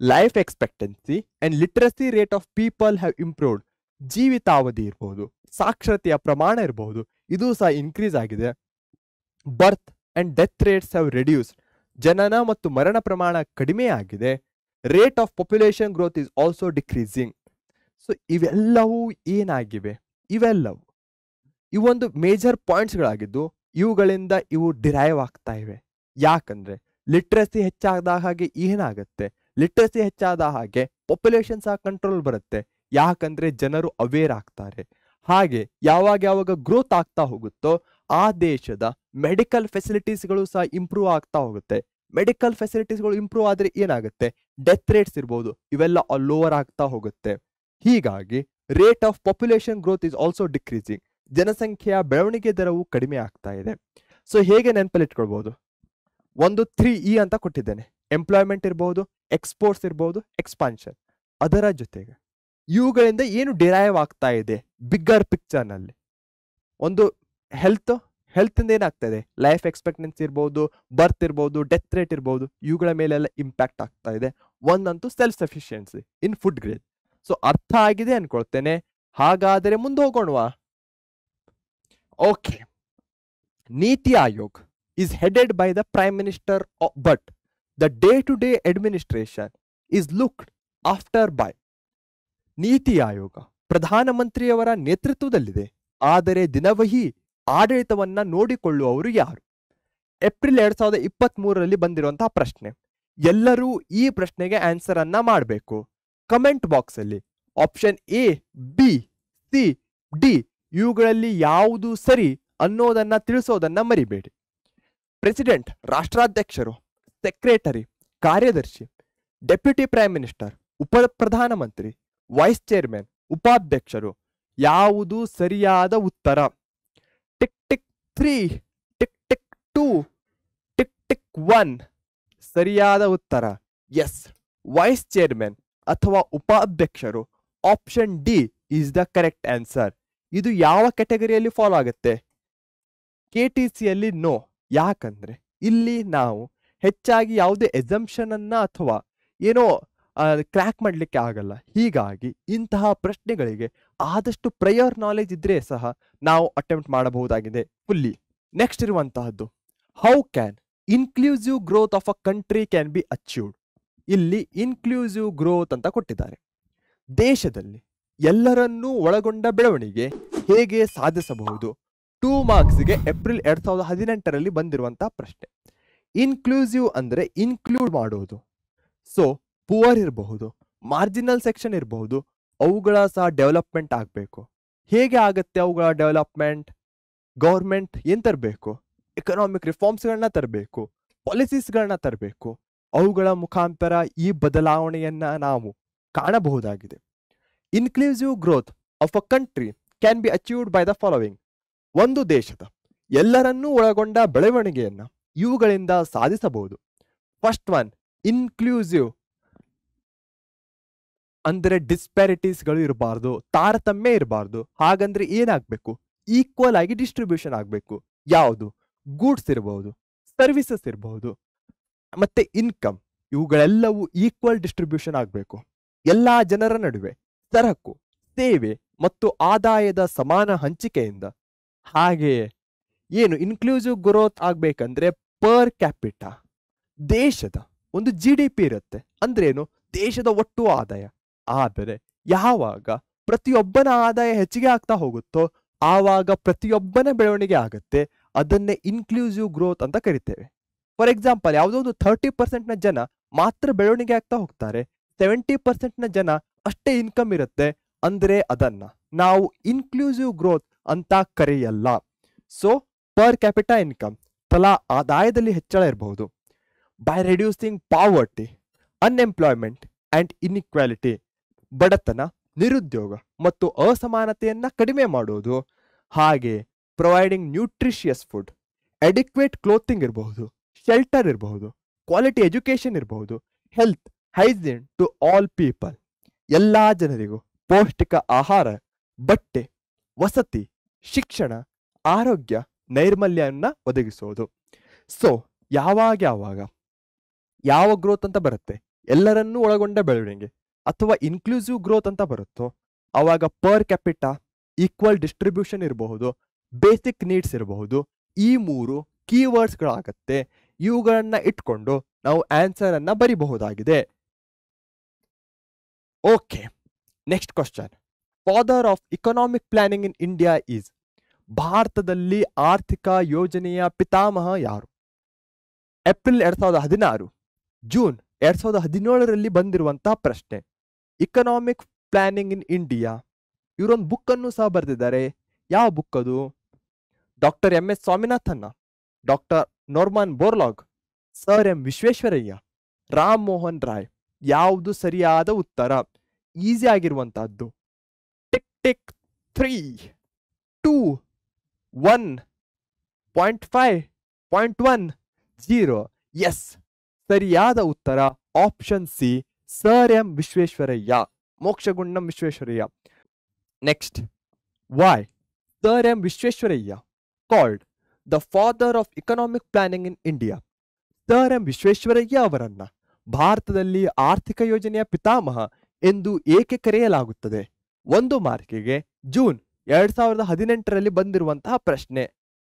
Life expectancy and literacy rate of people have improved. ಜೀವಿತಾವಧಿ ಇರಬಹುದು, ಸಾಕ್ಷರತೆಯ ಪ್ರಮಾಣ ಇರಬಹುದು, ಇದು ಸಹ ಇನ್ಕ್ರೀಸ್ ಆಗಿದೆ. Birth and death rates have reduced. ಜನನ ಮತ್ತು ಮರಣ ಪ್ರಮಾಣ ಕಡಿಮೆ ಆಗಿದೆ. Rate of population growth is also decreasing. So ಇವೆಲ್ಲವೂ ಏನಾಗಿವೆ? ಇವೆಲ್ಲವೂ ಇವೊಂದು ಮೇಜರ್ ಪಾಯಿಂಟ್ಸ್ಗಳಾಗಿದ್ದು ಇವುಗಳಿಂದ ಇವು ಡಿರೈವ್ ಆಗ್ತಾ ಇವೆ. ಯಾಕಂದ್ರೆ ಲಿಟ್ರಸಿ ಹೆಚ್ಚಾದ ಹಾಗೆ ಏನಾಗುತ್ತೆ? ಲಿಟ್ರಸಿ ಹೆಚ್ಚಾದ ಹಾಗೆ ಪಾಪ್ಯುಲೇಷನ್ ಸಹ ಕಂಟ್ರೋಲ್ ಬರುತ್ತೆ. ಯಾಕಂದ್ರೆ ಜನರು ಅವೇರ್ ಆಗ್ತಾರೆ. ಹಾಗೆ ಯಾವಾಗ ಗ್ರೋತ್ ಆಗ್ತಾ ಹೋಗುತ್ತೋ ಆ ದೇಶದ ಮೆಡಿಕಲ್ ಫೆಸಿಲಿಟೀಸ್ಗಳು ಸಹ ಇಂಪ್ರೂವ್ ಆಗ್ತಾ ಹೋಗುತ್ತೆ. ಮೆಡಿಕಲ್ ಫೆಸಿಲಿಟೀಸ್ಗಳು ಇಂಪ್ರೂವ್ ಆದ್ರೆ ಏನಾಗುತ್ತೆ? ಡೆತ್ ರೇಟ್ಸ್ ಇರ್ಬೋದು, ಇವೆಲ್ಲ ಲೋವರ್ ಆಗ್ತಾ ಹೋಗುತ್ತೆ. ಹೀಗಾಗಿ rate of population growth is also decreasing. ಜನಸಂಖ್ಯೆಯ ಬೆಳವಣಿಗೆ ದರವು ಕಡಿಮೆ ಆಗ್ತಾ ಇದೆ. ಸೊ ಹೇಗೆ ನೆನಪಲ್ಲಿಟ್ಕೊಳ್ಬಹುದು? ಒಂದು 3E ಅಂತ ಕೊಟ್ಟಿದ್ದೇನೆ. ಎಂಪ್ಲಾಯ್ಮೆಂಟ್ ಇರಬಹುದು, ಎಕ್ಸ್ಪೋರ್ಟ್ಸ್ ಇರಬಹುದು, ಎಕ್ಸ್ಪಾನ್ಷನ್. ಅದರ ಜೊತೆಗೆ ಇವುಗಳಿಂದ ಏನು ಡಿರೈವ್ ಆಗ್ತಾ ಇದೆ ಬಿಗ್ಗರ್ ಪಿಕ್ಚರ್ ನಲ್ಲಿ? ಒಂದು ಹೆಲ್ತ್ ಇಂದ ಏನಾಗ್ತಾ ಇದೆ? ಲೈಫ್ ಎಕ್ಸ್ಪೆಕ್ಟೆನ್ಸಿ ಇರ್ಬೋದು, ಬರ್ತ್ ಇರ್ಬೋದು, ಡೆತ್ ರೇಟ್ ಇರ್ಬೋದು, ಇವುಗಳ ಮೇಲೆಲ್ಲ ಇಂಪ್ಯಾಕ್ಟ್ ಆಗ್ತಾ ಇದೆ. ಒಂದಂತೂ self sufficiency in food grain. So ಅರ್ಥ ಆಗಿದೆ ಅನ್ಕೊಳ್ತೇನೆ. ಹಾಗಾದರೆ ಮುಂದೆ ಹೋಗೋಣವಾ? Okay, NITI Aayog is headed by the Prime Minister, but the day to day administration is looked after by. NITI Aayog ಪ್ರಧಾನಮಂತ್ರಿಯವರ ನೇತೃತ್ವದಲ್ಲಿದೆ, ಆದರೆ ದಿನವಹಿ ಆಡಳಿತವನ್ನ ನೋಡಿಕೊಳ್ಳುವವರು ಯಾರು? ಏಪ್ರಿಲ್ 2023ರಲ್ಲಿ ಬಂದಿರುವಂತಹ ಪ್ರಶ್ನೆ. ಎಲ್ಲರೂ ಈ ಪ್ರಶ್ನೆಗೆ ಆನ್ಸರ್ ಅನ್ನ ಮಾಡಬೇಕು. ಕಮೆಂಟ್ ಬಾಕ್ಸ್ ಅಲ್ಲಿ option A, B, C, D ಇವುಗಳಲ್ಲಿ ಯಾವುದು ಸರಿ ಅನ್ನೋದನ್ನ ತಿಳಿಸೋದನ್ನ ಮರಿಬೇಡಿ. ಪ್ರೆಸಿಡೆಂಟ್ ರಾಷ್ಟ್ರಾಧ್ಯಕ್ಷರು, ಸೆಕ್ರೆಟರಿ ಕಾರ್ಯದರ್ಶಿ, ಡೆಪ್ಯೂಟಿ ಪ್ರೈಮ್ ಮಿನಿಸ್ಟರ್ ಉಪ ಪ್ರಧಾನಮಂತ್ರಿ, ವೈಸ್ ಚೇರ್ಮನ್ ಉಪಾಧ್ಯಕ್ಷರು ಯಾವುದು ಸರಿಯಾದ ಉತ್ತರ? Tick tick 3, tick tick 2, tick tick 1. ಸರಿಯಾದ ಉತ್ತರ ಎಸ್, ವೈಸ್ ಚೇರ್ಮನ್ ಅಥವಾ ಉಪಾಧ್ಯಕ್ಷರು. Option D is the correct answer. ಇದು ಯಾವ ಕ್ಯಾಟಗರಿಯಲ್ಲಿ ಫಾಲೋ ಆಗುತ್ತೆ? KTCಯಲ್ಲಿ ನೋ. ಯಾಕಂದ್ರೆ ಇಲ್ಲಿ ನಾವು ಹೆಚ್ಚಾಗಿ ಯಾವುದೇ ಎಸಂಪ್ಷನ್ ಅನ್ನ ಅಥವಾ ಏನೋ ಕ್ರ್ಯಾಕ್ ಮಾಡ್ಲಿಕ್ಕೆ ಆಗಲ್ಲ. ಹೀಗಾಗಿ ಇಂತಹ ಪ್ರಶ್ನೆಗಳಿಗೆ ಆದಷ್ಟು ಪ್ರಯರ್ ನಾಲೆಜ್ ಇದ್ರೆ ಸಹ ನಾವು ಅಟೆಂಪ್ಟ್ ಮಾಡಬಹುದಾಗಿದೆ ಫುಲ್ಲಿ. ನೆಕ್ಸ್ಟ್ ಇರುವಂತಹದ್ದು, how can inclusive growth of a country can be achieved? ಇಲ್ಲಿ ಇನ್ಕ್ಲೂಸಿವ್ ಗ್ರೋತ್ ಅಂತ ಕೊಟ್ಟಿದ್ದಾರೆ. ದೇಶದಲ್ಲಿ ಎಲ್ಲರನ್ನೂ ಒಳಗೊಂಡ ಬೆಳವಣಿಗೆ ಹೇಗೆ ಸಾಧಿಸಬಹುದು? 2 ಮಾರ್ಕ್ಸ್ಗೆ ಏಪ್ರಿಲ್ 2018ರಲ್ಲಿ ಬಂದಿರುವಂತಹ ಪ್ರಶ್ನೆ. ಇನ್ಕ್ಲೂಸಿವ್ ಅಂದ್ರೆ ಇನ್ಕ್ಲೂಡ್ ಮಾಡೋದು. ಸೊ ಪುವರ್ ಇರಬಹುದು, ಮಾರ್ಜಿನಲ್ ಸೆಕ್ಷನ್ ಇರಬಹುದು, ಅವುಗಳ ಸಹ ಡೆವಲಪ್ಮೆಂಟ್ ಆಗಬೇಕು. ಹೇಗೆ ಆಗತ್ತೆ ಅವುಗಳ ಡೆವಲಪ್ಮೆಂಟ್? ಗೌರ್ಮೆಂಟ್ ಏನ್ ತರಬೇಕು? ಎಕನಾಮಿಕ್ ರಿಫಾರ್ಮ್ಸ್ಗಳನ್ನ ತರಬೇಕು, ಪಾಲಿಸೀಸ್ಗಳನ್ನ ತರಬೇಕು. ಅವುಗಳ ಮುಖಾಂತರ ಈ ಬದಲಾವಣೆಯನ್ನ ನಾವು ಕಾಣಬಹುದಾಗಿದೆ. Inclusive growth of a country can be achieved by the following. ಒಂದು ದೇಶದ ಎಲ್ಲರನ್ನೂ ಒಳಗೊಂಡ ಬೆಳವಣಿಗೆಯನ್ನ ಇವುಗಳಿಂದ ಸಾಧಿಸಬಹುದು. ಫಸ್ಟ್ ಒನ್, ಇನ್ಕ್ಲೂಸಿವ್ ಅಂದ್ರೆ ಡಿಸ್ಪ್ಯಾರಿಟೀಸ್ಗಳು ಇರಬಾರ್ದು, ತಾರತಮ್ಯ ಇರಬಾರ್ದು. ಹಾಗಂದ್ರೆ ಏನಾಗಬೇಕು? ಈಕ್ವಲ್ ಆಗಿ ಡಿಸ್ಟ್ರಿಬ್ಯೂಷನ್ ಆಗಬೇಕು. ಯಾವುದು? ಗೂಡ್ಸ್ ಇರಬಹುದು, ಸರ್ವಿಸಸ್ ಇರಬಹುದು, ಮತ್ತೆ ಇನ್ಕಮ್, ಇವುಗಳೆಲ್ಲವೂ ಈಕ್ವಲ್ ಡಿಸ್ಟ್ರಿಬ್ಯೂಷನ್ ಆಗಬೇಕು. ಎಲ್ಲಾ ಜನರ ನಡುವೆ ಸರಕು, ಸೇವೆ ಮತ್ತು ಆದಾಯದ ಸಮಾನ ಹಂಚಿಕೆಯಿಂದ. ಹಾಗೆಯೇ ಏನು ಇನ್ಕ್ಲೂಸಿವ್ ಗ್ರೋತ್ ಆಗ್ಬೇಕಂದ್ರೆ ಪರ್ ಕ್ಯಾಪಿಟಾ ದೇಶದ ಒಂದು GDP ಇರುತ್ತೆ. ಅಂದ್ರೇನು? ದೇಶದ ಒಟ್ಟು ಆದಾಯ. ಆದರೆ ಯಾವಾಗ ಪ್ರತಿಯೊಬ್ಬನ ಆದಾಯ ಹೆಚ್ಚಿಗೆ ಆಗ್ತಾ ಹೋಗುತ್ತೋ ಆವಾಗ ಪ್ರತಿಯೊಬ್ಬನ ಬೆಳವಣಿಗೆ ಆಗತ್ತೆ. ಅದನ್ನೇ ಇನ್ಕ್ಲೂಸಿವ್ ಗ್ರೋತ್ ಅಂತ ಕರಿತೇವೆ. ಫಾರ್ ಎಕ್ಸಾಂಪಲ್, ಯಾವುದೋ ಒಂದು 30% ಜನ ಮಾತ್ರ ಬೆಳವಣಿಗೆ ಆಗ್ತಾ ಹೋಗ್ತಾರೆ, 70% ಜನ ಅಷ್ಟೇ ಇನ್ಕಮ್ ಇರುತ್ತೆ ಅಂದ್ರೆ ಅದನ್ನ ನಾವು ಇನ್ಕ್ಲೂಸಿವ್ ಗ್ರೋತ್ ಅಂತ ಕರೆಯಲ್ಲ. ಸೊ ಪರ್ ಕ್ಯಾಪಿಟಾ ಇನ್ಕಮ್, ತಲಾ ಆದಾಯದಲ್ಲಿ ಹೆಚ್ಚಳ ಇರಬಹುದು. By reducing poverty, unemployment and inequality, ಬಡತನ, ನಿರುದ್ಯೋಗ ಮತ್ತು ಅಸಮಾನತೆಯನ್ನ ಕಡಿಮೆ ಮಾಡೋದು. ಹಾಗೆ providing nutritious food, adequate clothing ಇರಬಹುದು, ಶೆಲ್ಟರ್ ಇರಬಹುದು, ಕ್ವಾಲಿಟಿ ಎಜುಕೇಶನ್ ಇರಬಹುದು, health hygiene to all people, ಎಲ್ಲಾ ಜನರಿಗೂ ಪೌಷ್ಟಿಕ ಆಹಾರ, ಬಟ್ಟೆ, ವಸತಿ, ಶಿಕ್ಷಣ, ಆರೋಗ್ಯ, ನೈರ್ಮಲ್ಯವನ್ನ ಒದಗಿಸೋದು. ಸೊ ಯಾವಾಗ ಯಾವ ಗ್ರೋತ್ ಅಂತ ಬರುತ್ತೆ? ಎಲ್ಲರನ್ನೂ ಒಳಗೊಂಡ ಬೆಳವಣಿಗೆ ಅಥವಾ ಇನ್ಕ್ಲೂಸಿವ್ ಗ್ರೋತ್ ಅಂತ ಬರುತ್ತೋ ಅವಾಗ ಪರ್ ಕ್ಯಾಪಿಟಾ, ಈಕ್ವಲ್ ಡಿಸ್ಟ್ರಿಬ್ಯೂಷನ್ ಇರಬಹುದು, ಬೇಸಿಕ್ ನೀಡ್ಸ್ ಇರಬಹುದು. ಈ 3 ಕೀವರ್ಡ್ಸ್ಗಳಾಗತ್ತೆ. ಇವುಗಳನ್ನ ಇಟ್ಕೊಂಡು ನಾವು ಆನ್ಸರ್ ಅನ್ನ ಬರಿಬಹುದಾಗಿದೆ. Okay, next question. Father of economic planning in India is. ಭಾರತದಲ್ಲಿ ಆರ್ಥಿಕ ಯೋಜನೆಯ ಪಿತಾಮಹ ಯಾರು? ಏಪ್ರಿಲ್ 2016, ಜೂನ್ 2017ರಲ್ಲಿ ಬಂದಿರುವಂತಹ ಪ್ರಶ್ನೆ. ಇಕನಾಮಿಕ್ ಪ್ಲಾನಿಂಗ್ ಇನ್ ಇಂಡಿಯಾ, ಇವರೊಂದು ಬುಕ್ ಅನ್ನು ಸಹ ಬರೆದಿದ್ದಾರೆ. ಯಾವ ಬುಕ್ ಅದು? Doctor MS Swaminathan, doctor Norman Borlaug, sir M Visvesvaraya, Ram Mohan Roy. ಯಾವುದು ಸರಿಯಾದ ಉತ್ತರ? ಈಸಿ ಆಗಿರುವಂತಹದ್ದು. Tick tick 3, 2, 1, 0.5, 0.1, 0. ಎಸ್, ಸರಿಯಾದ ಉತ್ತರ option C, sir M Visvesvaraya, Mokshagundam Visvesvaraya. Next, why sir M Visvesvaraya called the father of economic planning in India? Sir M Visvesvaraya ಅವರನ್ನ ಭಾರತದಲ್ಲಿ ಆರ್ಥಿಕ ಯೋಜನೆಯ ಪಿತಾಮಹ ಎಂದು ಏಕೆ ಕರೆಯಲಾಗುತ್ತದೆ? 1 ಮಾರ್ಕಿಗೆ ಜೂನ್ 2018ರಲ್ಲಿ ಬಂದಿರುವಂತಹ ಪ್ರಶ್ನೆ.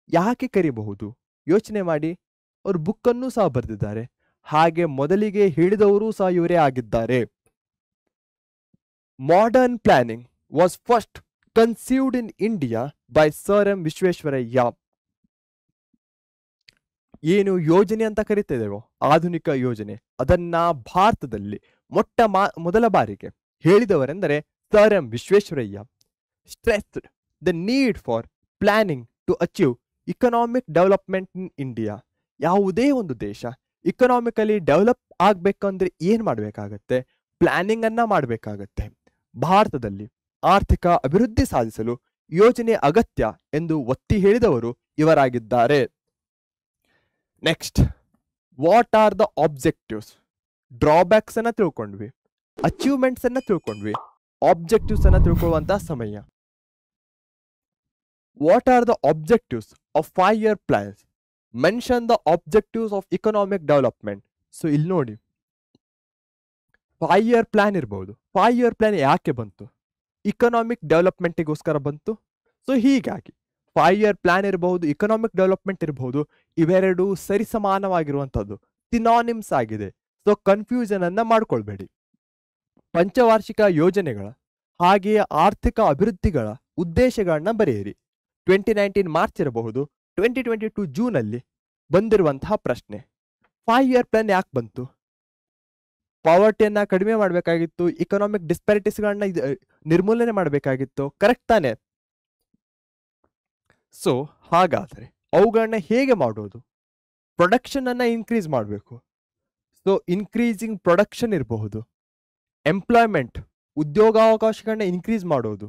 ಯಾಕೆ ಕರಿಬಹುದು? ಯೋಚನೆ ಮಾಡಿ. ಅವರು ಬುಕ್ ಅನ್ನು ಸಹ ಬರೆದಿದ್ದಾರೆ. ಹಾಗೆ ಮೊದಲಿಗೆ ಹೇಳಿದವರು ಸಹ ಇವರೇ ಆಗಿದ್ದಾರೆ. Modern planning was first conceived in India by sir M Visvesvaraya. ಏನು ಯೋಜನೆ ಅಂತ ಕರಿತಿದ್ದೇವೋ ಆಧುನಿಕ ಯೋಜನೆ, ಅದನ್ನ ಭಾರತದಲ್ಲಿ ಮೊದಲ ಬಾರಿಗೆ ಹೇಳಿದವರೆಂದರೆ sir M Visvesvaraya. Stressed the need for planning to achieve economic development in India. ಯಾವುದೇ ಒಂದು ದೇಶ ಇಕನಾಮಿಕಲಿ ಡೆವಲಪ್ ಆಗ್ಬೇಕಂದ್ರೆ ಏನ್ ಮಾಡಬೇಕಾಗತ್ತೆ? ಪ್ಲಾನಿಂಗ್ ಅನ್ನ ಮಾಡಬೇಕಾಗತ್ತೆ. ಭಾರತದಲ್ಲಿ ಆರ್ಥಿಕ ಅಭಿವೃದ್ಧಿ ಸಾಧಿಸಲು ಯೋಜನೆ ಅಗತ್ಯ ಎಂದು ಒತ್ತಿ ಹೇಳಿದವರು ಇವರಾಗಿದ್ದಾರೆ. Next, what are the objectives? Drawbacks ಅನ್ನ ತಿಳ್ಕೊಂಡ್ವಿ, ಅಚೀವ್ಮೆಂಟ್ಸ್ ಅನ್ನ ತಿಳ್ಕೊಂಡ್ವಿ, ಆಬ್ಜೆಕ್ಟಿವ್ಸ್ ಅನ್ನ ತಿಳ್ಕೊಳ್ಳುವಂತಹ ಸಮಯ. What are the objectives of 5-year plans? Mention the objectives of economic development. So ಇಲ್ಲಿ ನೋಡಿ, 5-year ಪ್ಲಾನ್ ಇರಬಹುದು. 5-year ಪ್ಲಾನ್ ಯಾಕೆ ಬಂತು? ಇಕನಾಮಿಕ್ ಡೆವಲಪ್ಮೆಂಟಿಗೋಸ್ಕರ ಬಂತು. ಸೊ ಹೀಗಾಗಿ 5-year ಪ್ಲಾನ್ ಇರಬಹುದು, ಇಕನಾಮಿಕ್ ಡೆವಲಪ್ಮೆಂಟ್ ಇರಬಹುದು, ಇವೆರಡು ಸರಿಸಮಾನವಾಗಿರುವಂತದ್ದು, ಸಿನಾನಿಮ್ಸ್ ಆಗಿದೆ. ಸೊ ಕನ್ಫ್ಯೂಷನ್ ಅನ್ನ ಮಾಡ್ಕೊಳ್ಬೇಡಿ. ಪಂಚವಾರ್ಷಿಕ ಯೋಜನೆಗಳ ಹಾಗೆಯೇ ಆರ್ಥಿಕ ಅಭಿವೃದ್ಧಿಗಳ ಉದ್ದೇಶಗಳನ್ನ ಬರೆಯಿರಿ. 2019 ಮಾರ್ಚ್ ಇರಬಹುದು, 2022 ಜೂನ್ ಅಲ್ಲಿ ಬಂದಿರುವಂತಹ ಪ್ರಶ್ನೆ. 5-year ಪ್ಲಾನ್ ಯಾಕೆ ಬಂತು? ಪಾವರ್ಟಿಯನ್ನ ಕಡಿಮೆ ಮಾಡಬೇಕಾಗಿತ್ತು, ಇಕನಾಮಿಕ್ ಡಿಸ್ಪ್ಯಾರಿಟೀಸ್ಗಳನ್ನ ನಿರ್ಮೂಲನೆ ಮಾಡಬೇಕಾಗಿತ್ತು, ಕರೆಕ್ಟ್ ತಾನೆ? ಸೊ ಹಾಗಾದ್ರೆ ಅವುಗಳನ್ನ ಹೇಗೆ ಮಾಡೋದು? ಪ್ರೊಡಕ್ಷನ್ ಅನ್ನ ಇನ್ಕ್ರೀಸ್ ಮಾಡಬೇಕು. ಸೊ ಇನ್ಕ್ರೀಸಿಂಗ್ ಪ್ರೊಡಕ್ಷನ್ ಇರಬಹುದು. ಎಂಪ್ಲಾಯ್ಮೆಂಟ್, ಉದ್ಯೋಗಾವಕಾಶಗಳನ್ನ ಇನ್ಕ್ರೀಸ್ ಮಾಡೋದು.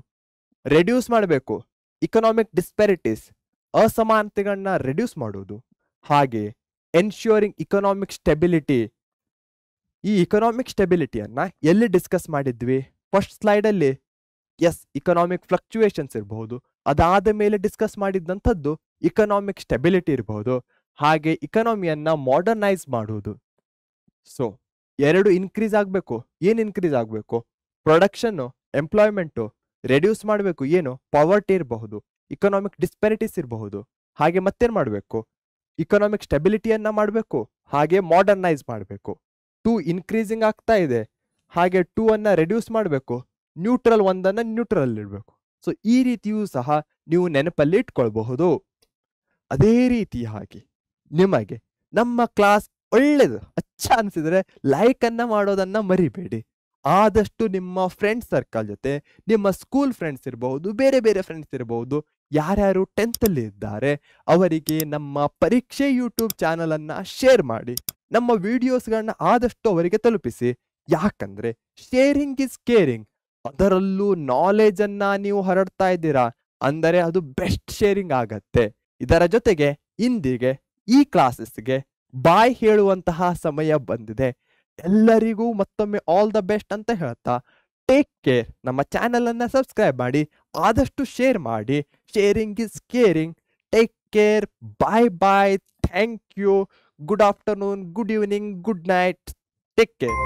ರೆಡ್ಯೂಸ್ ಮಾಡಬೇಕು ಇಕನಾಮಿಕ್ ಡಿಸ್ಪ್ಯಾರಿಟೀಸ್, ಅಸಮಾನತೆಗಳನ್ನ ರೆಡ್ಯೂಸ್ ಮಾಡೋದು. ಹಾಗೆ ಎನ್ಶ್ಯೂರಿಂಗ್ ಇಕನಾಮಿಕ್ ಸ್ಟೆಬಿಲಿಟಿ. ಈ ಇಕನಾಮಿಕ್ ಸ್ಟೆಬಿಲಿಟಿಯನ್ನ ಎಲ್ಲಿ ಡಿಸ್ಕಸ್ ಮಾಡಿದ್ವಿ? ಫಸ್ಟ್ ಸ್ಲೈಡಲ್ಲಿ. ಎಸ್, ಇಕನಾಮಿಕ್ ಫ್ಲಕ್ಚುಯೇಷನ್ಸ್ ಇರಬಹುದು. ಅದಾದ ಮೇಲೆ ಡಿಸ್ಕಸ್ ಮಾಡಿದಂಥದ್ದು ಇಕನಾಮಿಕ್ ಸ್ಟೆಬಿಲಿಟಿ ಇರಬಹುದು. ಹಾಗೆ ಇಕನಾಮಿಯನ್ನ ಮಾಡರ್ನೈಸ್ ಮಾಡುವುದು. ಸೊ ಎರಡು ಇನ್ಕ್ರೀಸ್ ಆಗಬೇಕು. ಏನು ಇನ್ಕ್ರೀಸ್ ಆಗಬೇಕು? ಪ್ರೊಡಕ್ಷನ್ನು, ಎಂಪ್ಲಾಯ್ಮೆಂಟು ರೆಡ್ಯೂಸ್ ಮಾಡಬೇಕು. ಏನು? ಪಾವರ್ಟಿ ಇರಬಹುದು, ಇಕನಾಮಿಕ್ ಡಿಸ್ಪ್ಯಾರಿಟೀಸ್ ಇರಬಹುದು. ಹಾಗೆ ಮತ್ತೇನು ಮಾಡಬೇಕು? ಇಕನಾಮಿಕ್ ಸ್ಟೆಬಿಲಿಟಿಯನ್ನ ಮಾಡಬೇಕು, ಹಾಗೆ ಮಾಡರ್ನೈಸ್ ಮಾಡಬೇಕು. 2 ಇನ್ಕ್ರೀಸಿಂಗ್ ಆಗ್ತಾ ಇದೆ, ಹಾಗೆ 2 ಅನ್ನ ರೆಡ್ಯೂಸ್ ಮಾಡಬೇಕು, ನ್ಯೂಟ್ರಲ್ 1 ನ್ಯೂಟ್ರಲ್ ಇಡಬೇಕು. ಸೊ ಈ ರೀತಿಯೂ ಸಹ ನೀವು ನೆನಪಲ್ಲಿ ಇಟ್ಕೊಳ್ಬಹುದು. ಅದೇ ರೀತಿಯಾಗಿ ನಿಮಗೆ ನಮ್ಮ ಕ್ಲಾಸ್ ಒಳ್ಳೇದು ಅಚ್ಚ ಅನಿಸಿದ್ರೆ ಲೈಕ್ ಅನ್ನ ಮಾಡೋದನ್ನ ಮರಿಬೇಡಿ. ಆದಷ್ಟು ನಿಮ್ಮ ಫ್ರೆಂಡ್ ಸರ್ಕಲ್ ಜೊತೆ, ನಿಮ್ಮ ಸ್ಕೂಲ್ ಫ್ರೆಂಡ್ಸ್ ಇರಬಹುದು, ಬೇರೆ ಬೇರೆ ಫ್ರೆಂಡ್ಸ್ ಇರಬಹುದು, ಯಾರ್ಯಾರು 10th ಅಲ್ಲಿ ಇದ್ದಾರೆ ಅವರಿಗೆ ನಮ್ಮ ಪರೀಕ್ಷೆ ಯೂಟ್ಯೂಬ್ ಚಾನಲ್ ಅನ್ನ ಶೇರ್ ಮಾಡಿ. ನಮ್ಮ ವಿಡಿಯೋಸ್ಗಳನ್ನ ಆದಷ್ಟು ಅವರಿಗೆ ತಲುಪಿಸಿ. ಯಾಕಂದ್ರೆ ಶೇರಿಂಗ್ ಇಸ್ ಕೇರಿಂಗ್. ಅದರಲ್ಲೂ ನಾಲೆಜ್ ಅನ್ನ ನೀವು ಹರಡ್ತಾ ಇದ್ದೀರಾ ಅಂದರೆ ಅದು ಬೆಸ್ಟ್ ಶೇರಿಂಗ್ ಆಗತ್ತೆ. ಇದರ ಜೊತೆಗೆ ಇಂದಿಗೆ ಈ ಕ್ಲಾಸಸ್ಗೆ ಬಾಯ್ ಹೇಳುವಂತಹ ಸಮಯ ಬಂದಿದೆ. ಎಲ್ಲರಿಗೂ ಮತ್ತೊಮ್ಮೆ ಆಲ್ ದ ಬೆಸ್ಟ್ ಅಂತ ಹೇಳ್ತಾ ಟೇಕ್ ಕೇರ್. ನಮ್ಮ ಚಾನಲ್ ಅನ್ನ ಸಬ್ಸ್ಕ್ರೈಬ್ ಮಾಡಿ, ಆದಷ್ಟು ಶೇರ್ ಮಾಡಿ. Sharing is caring. Take care. Bye bye. Thank you. Good afternoon, good evening, good night. Take care.